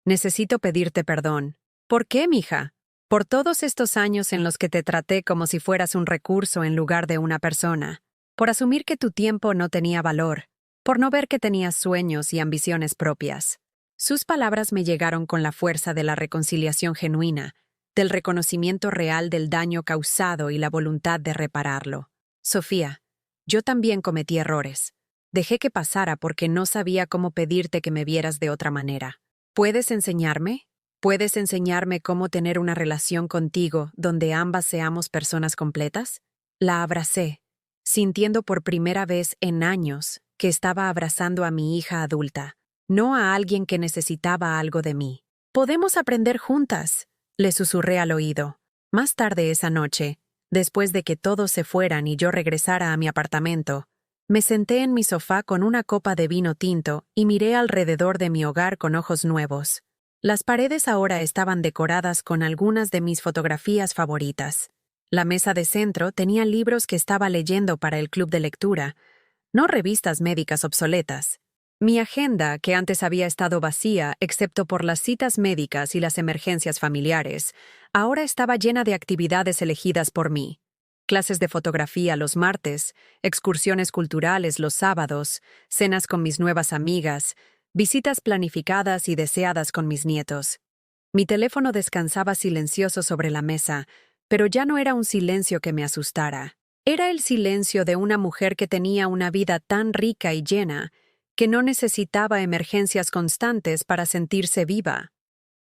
necesito pedirte perdón». «¿Por qué, mija?» «Por todos estos años en los que te traté como si fueras un recurso en lugar de una persona. Por asumir que tu tiempo no tenía valor. Por no ver que tenías sueños y ambiciones propias». Sus palabras me llegaron con la fuerza de la reconciliación genuina, del reconocimiento real del daño causado y la voluntad de repararlo. «Sofía, yo también cometí errores. Dejé que pasara porque no sabía cómo pedirte que me vieras de otra manera. ¿Puedes enseñarme? ¿Puedes enseñarme cómo tener una relación contigo donde ambas seamos personas completas?» La abracé, sintiendo por primera vez en años que estaba abrazando a mi hija adulta, no a alguien que necesitaba algo de mí. «Podemos aprender juntas», le susurré al oído. Más tarde esa noche, después de que todos se fueran y yo regresara a mi apartamento, me senté en mi sofá con una copa de vino tinto y miré alrededor de mi hogar con ojos nuevos. Las paredes ahora estaban decoradas con algunas de mis fotografías favoritas. La mesa de centro tenía libros que estaba leyendo para el club de lectura, no revistas médicas obsoletas. Mi agenda, que antes había estado vacía excepto por las citas médicas y las emergencias familiares, ahora estaba llena de actividades elegidas por mí. Clases de fotografía los martes, excursiones culturales los sábados, cenas con mis nuevas amigas, visitas planificadas y deseadas con mis nietos. Mi teléfono descansaba silencioso sobre la mesa, pero ya no era un silencio que me asustara. Era el silencio de una mujer que tenía una vida tan rica y llena que no necesitaba emergencias constantes para sentirse viva.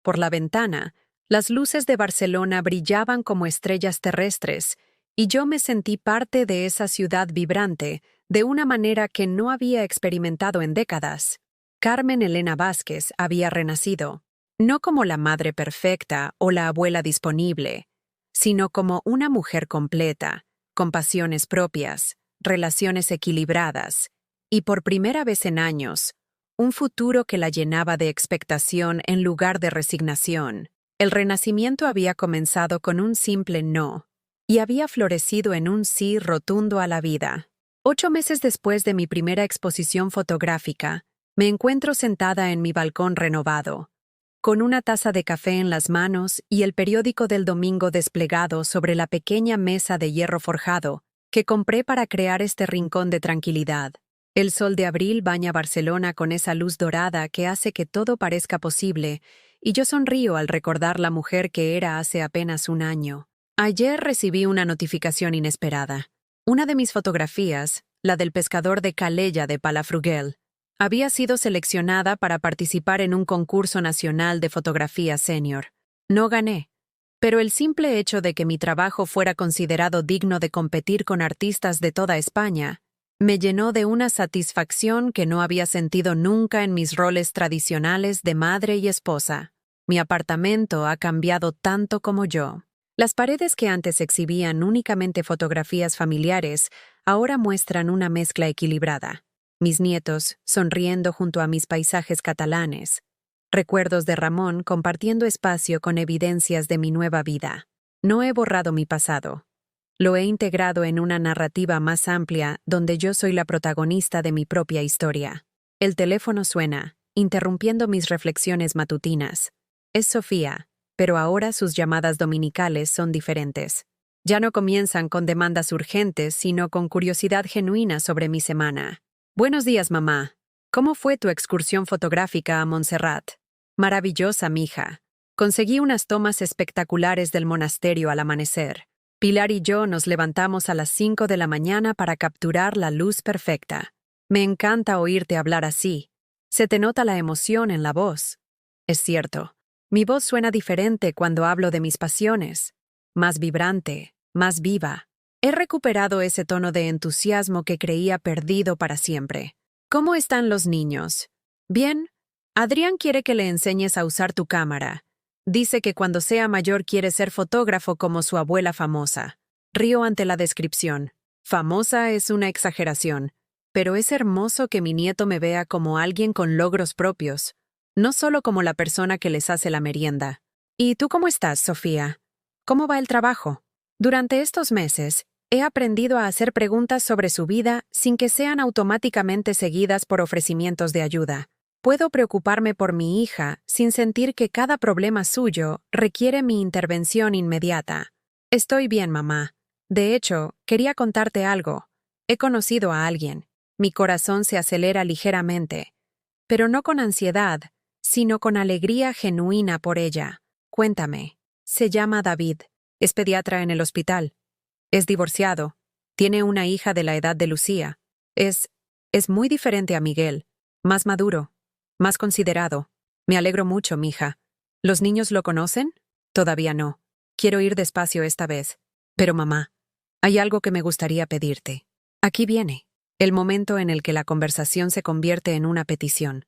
Por la ventana, las luces de Barcelona brillaban como estrellas terrestres, y yo me sentí parte de esa ciudad vibrante de una manera que no había experimentado en décadas. Carmen Elena Vázquez había renacido, no como la madre perfecta o la abuela disponible, sino como una mujer completa, con pasiones propias, relaciones equilibradas, y por primera vez en años, un futuro que la llenaba de expectación en lugar de resignación. El renacimiento había comenzado con un simple no, y había florecido en un sí rotundo a la vida. 8 meses después de mi primera exposición fotográfica, me encuentro sentada en mi balcón renovado, con una taza de café en las manos y el periódico del domingo desplegado sobre la pequeña mesa de hierro forjado que compré para crear este rincón de tranquilidad. El sol de abril baña Barcelona con esa luz dorada que hace que todo parezca posible, y yo sonrío al recordar la mujer que era hace apenas un año. Ayer recibí una notificación inesperada. Una de mis fotografías, la del pescador de Calella de Palafrugell, había sido seleccionada para participar en un concurso nacional de fotografía senior. No gané, pero el simple hecho de que mi trabajo fuera considerado digno de competir con artistas de toda España me llenó de una satisfacción que no había sentido nunca en mis roles tradicionales de madre y esposa. Mi apartamento ha cambiado tanto como yo. Las paredes que antes exhibían únicamente fotografías familiares ahora muestran una mezcla equilibrada. Mis nietos sonriendo junto a mis paisajes catalanes. Recuerdos de Ramón compartiendo espacio con evidencias de mi nueva vida. No he borrado mi pasado. Lo he integrado en una narrativa más amplia donde yo soy la protagonista de mi propia historia. El teléfono suena, interrumpiendo mis reflexiones matutinas. Es Sofía, pero ahora sus llamadas dominicales son diferentes. Ya no comienzan con demandas urgentes, sino con curiosidad genuina sobre mi semana. Buenos días, mamá. ¿Cómo fue tu excursión fotográfica a Montserrat? Maravillosa, mija. Conseguí unas tomas espectaculares del monasterio al amanecer. Pilar y yo nos levantamos a las 5 de la mañana para capturar la luz perfecta. Me encanta oírte hablar así. Se te nota la emoción en la voz. Es cierto, mi voz suena diferente cuando hablo de mis pasiones. Más vibrante, más viva. He recuperado ese tono de entusiasmo que creía perdido para siempre. ¿Cómo están los niños? Bien. Adrián quiere que le enseñes a usar tu cámara. Dice que cuando sea mayor quiere ser fotógrafo como su abuela famosa. Río ante la descripción. Famosa es una exageración, pero es hermoso que mi nieto me vea como alguien con logros propios, no solo como la persona que les hace la merienda. ¿Y tú cómo estás, Sofía? ¿Cómo va el trabajo? Durante estos meses, he aprendido a hacer preguntas sobre su vida sin que sean automáticamente seguidas por ofrecimientos de ayuda. Puedo preocuparme por mi hija sin sentir que cada problema suyo requiere mi intervención inmediata. Estoy bien, mamá. De hecho, quería contarte algo. He conocido a alguien. Mi corazón se acelera ligeramente, pero no con ansiedad, sino con alegría genuina por ella. Cuéntame. Se llama David. Es pediatra en el hospital. Es divorciado. Tiene una hija de la edad de Lucía. Es muy diferente a Miguel. Más maduro. Más considerado. Me alegro mucho, mija. ¿Los niños lo conocen? Todavía no. Quiero ir despacio esta vez. Pero mamá, hay algo que me gustaría pedirte. Aquí viene. El momento en el que la conversación se convierte en una petición.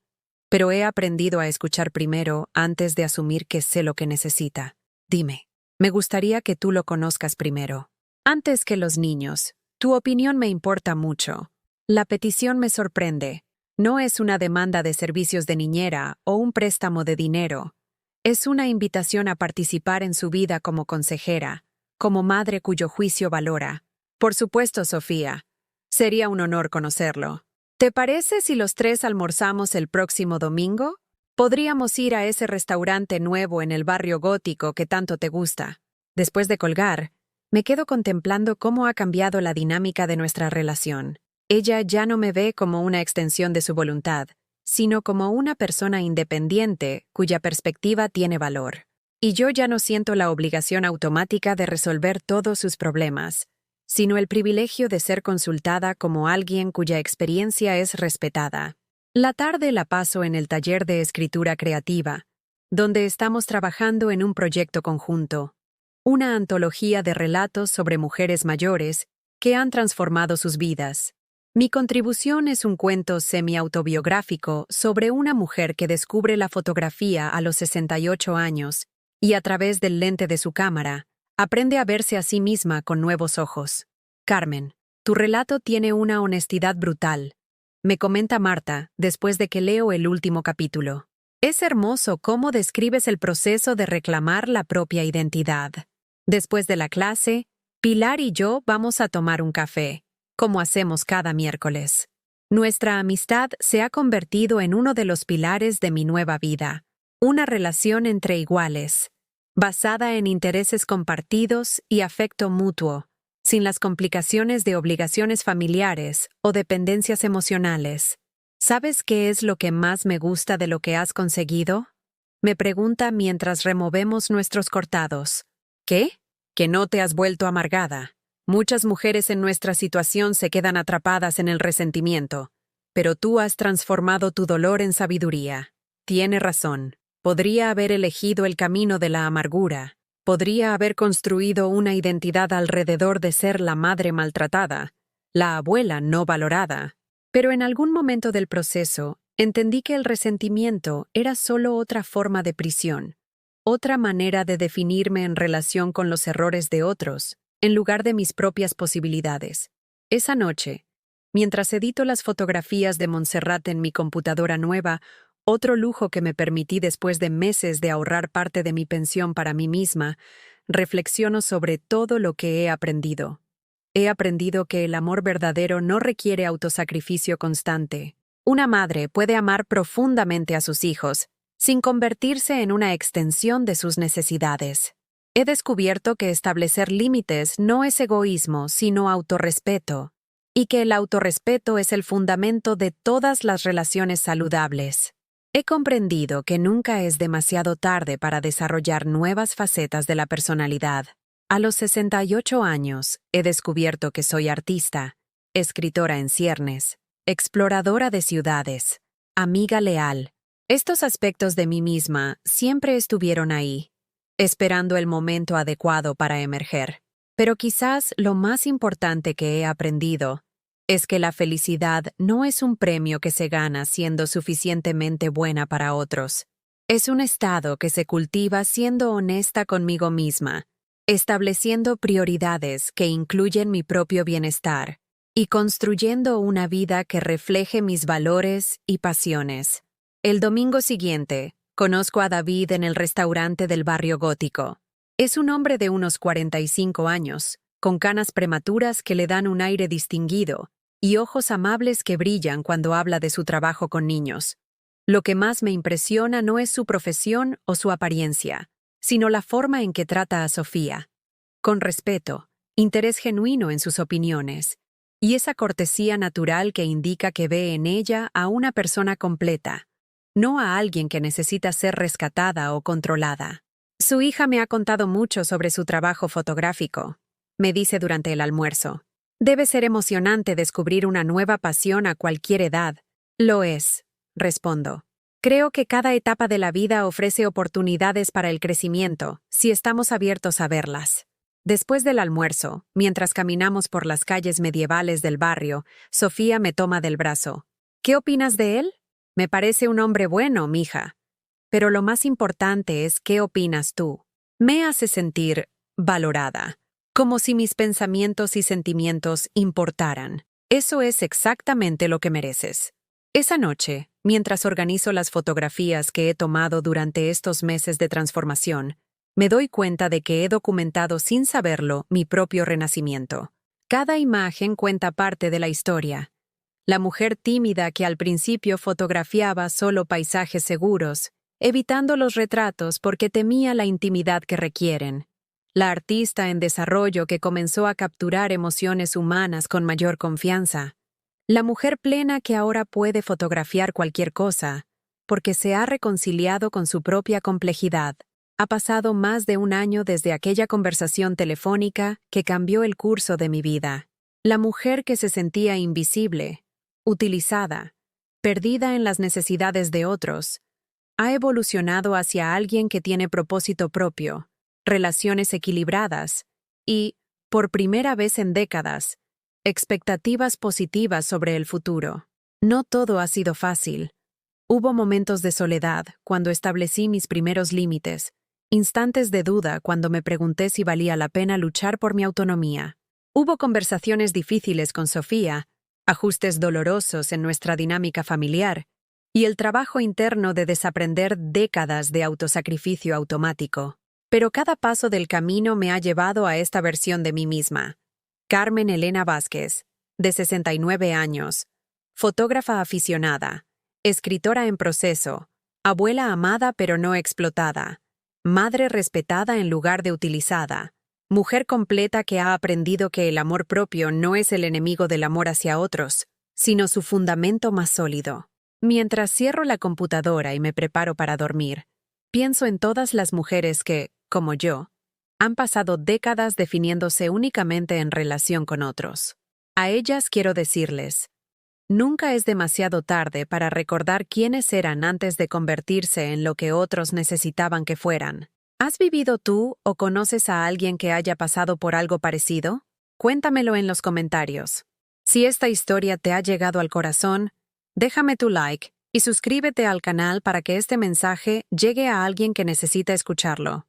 Pero he aprendido a escuchar primero antes de asumir que sé lo que necesita. Dime. Me gustaría que tú lo conozcas primero. Antes que los niños. Tu opinión me importa mucho. La petición me sorprende. No es una demanda de servicios de niñera o un préstamo de dinero. Es una invitación a participar en su vida como consejera, como madre cuyo juicio valora. Por supuesto, Sofía. Sería un honor conocerlo. ¿Te parece si los tres almorzamos el próximo domingo? Podríamos ir a ese restaurante nuevo en el barrio gótico que tanto te gusta. Después de colgar, me quedo contemplando cómo ha cambiado la dinámica de nuestra relación. Ella ya no me ve como una extensión de su voluntad, sino como una persona independiente cuya perspectiva tiene valor. Y yo ya no siento la obligación automática de resolver todos sus problemas, sino el privilegio de ser consultada como alguien cuya experiencia es respetada. La tarde la paso en el taller de escritura creativa, donde estamos trabajando en un proyecto conjunto, una antología de relatos sobre mujeres mayores que han transformado sus vidas. Mi contribución es un cuento semi-autobiográfico sobre una mujer que descubre la fotografía a los 68 años y a través del lente de su cámara, aprende a verse a sí misma con nuevos ojos. Carmen, tu relato tiene una honestidad brutal, me comenta Marta después de que leo el último capítulo. Es hermoso cómo describes el proceso de reclamar la propia identidad. Después de la clase, Pilar y yo vamos a tomar un café, como hacemos cada miércoles. Nuestra amistad se ha convertido en uno de los pilares de mi nueva vida, una relación entre iguales, basada en intereses compartidos y afecto mutuo, sin las complicaciones de obligaciones familiares o dependencias emocionales. ¿Sabes qué es lo que más me gusta de lo que has conseguido? Me pregunta mientras removemos nuestros cortados. ¿Qué? Que no te has vuelto amargada. Muchas mujeres en nuestra situación se quedan atrapadas en el resentimiento, pero tú has transformado tu dolor en sabiduría. Tiene razón. Podría haber elegido el camino de la amargura, Podría haber construido una identidad alrededor de ser la madre maltratada, la abuela no valorada. Pero en algún momento del proceso, entendí que el resentimiento era solo otra forma de prisión, otra manera de definirme en relación con los errores de otros, en lugar de mis propias posibilidades. Esa noche, mientras edito las fotografías de Montserrat en mi computadora nueva, otro lujo que me permití después de meses de ahorrar parte de mi pensión para mí misma, reflexiono sobre todo lo que he aprendido. He aprendido que el amor verdadero no requiere autosacrificio constante. Una madre puede amar profundamente a sus hijos, sin convertirse en una extensión de sus necesidades. He descubierto que establecer límites no es egoísmo, sino autorrespeto, y que el autorrespeto es el fundamento de todas las relaciones saludables. He comprendido que nunca es demasiado tarde para desarrollar nuevas facetas de la personalidad. A los 68 años, he descubierto que soy artista, escritora en ciernes, exploradora de ciudades, amiga leal. Estos aspectos de mí misma siempre estuvieron ahí, esperando el momento adecuado para emerger. Pero quizás lo más importante que he aprendido es que la felicidad no es un premio que se gana siendo suficientemente buena para otros. Es un estado que se cultiva siendo honesta conmigo misma, estableciendo prioridades que incluyen mi propio bienestar y construyendo una vida que refleje mis valores y pasiones. El domingo siguiente, conozco a David en el restaurante del barrio gótico. Es un hombre de unos 45 años, con canas prematuras que le dan un aire distinguido y ojos amables que brillan cuando habla de su trabajo con niños. Lo que más me impresiona no es su profesión o su apariencia, sino la forma en que trata a Sofía. Con respeto, interés genuino en sus opiniones, y esa cortesía natural que indica que ve en ella a una persona completa, no a alguien que necesita ser rescatada o controlada. Su hija me ha contado mucho sobre su trabajo fotográfico, me dice durante el almuerzo. Debe ser emocionante descubrir una nueva pasión a cualquier edad. Lo es, respondo. Creo que cada etapa de la vida ofrece oportunidades para el crecimiento, si estamos abiertos a verlas. Después del almuerzo, mientras caminamos por las calles medievales del barrio, Sofía me toma del brazo. ¿Qué opinas de él? Me parece un hombre bueno, mija. Pero lo más importante es ¿qué opinas tú? Me hace sentir valorada, como si mis pensamientos y sentimientos importaran. Eso es exactamente lo que mereces. Esa noche, mientras organizo las fotografías que he tomado durante estos meses de transformación, me doy cuenta de que he documentado sin saberlo mi propio renacimiento. Cada imagen cuenta parte de la historia. La mujer tímida que al principio fotografiaba solo paisajes seguros, evitando los retratos porque temía la intimidad que requieren. La artista en desarrollo que comenzó a capturar emociones humanas con mayor confianza. La mujer plena que ahora puede fotografiar cualquier cosa, porque se ha reconciliado con su propia complejidad. Ha pasado más de un año desde aquella conversación telefónica que cambió el curso de mi vida. La mujer que se sentía invisible, utilizada, perdida en las necesidades de otros, ha evolucionado hacia alguien que tiene propósito propio, relaciones equilibradas y, por primera vez en décadas, expectativas positivas sobre el futuro. No todo ha sido fácil. Hubo momentos de soledad cuando establecí mis primeros límites, instantes de duda cuando me pregunté si valía la pena luchar por mi autonomía. Hubo conversaciones difíciles con Sofía, ajustes dolorosos en nuestra dinámica familiar y el trabajo interno de desaprender décadas de autosacrificio automático. Pero cada paso del camino me ha llevado a esta versión de mí misma. Carmen Elena Vázquez, de 69 años, fotógrafa aficionada, escritora en proceso, abuela amada pero no explotada, madre respetada en lugar de utilizada, mujer completa que ha aprendido que el amor propio no es el enemigo del amor hacia otros, sino su fundamento más sólido. Mientras cierro la computadora y me preparo para dormir, pienso en todas las mujeres que, como yo, han pasado décadas definiéndose únicamente en relación con otros. A ellas quiero decirles, nunca es demasiado tarde para recordar quiénes eran antes de convertirse en lo que otros necesitaban que fueran. ¿Has vivido tú o conoces a alguien que haya pasado por algo parecido? Cuéntamelo en los comentarios. Si esta historia te ha llegado al corazón, déjame tu like y suscríbete al canal para que este mensaje llegue a alguien que necesita escucharlo.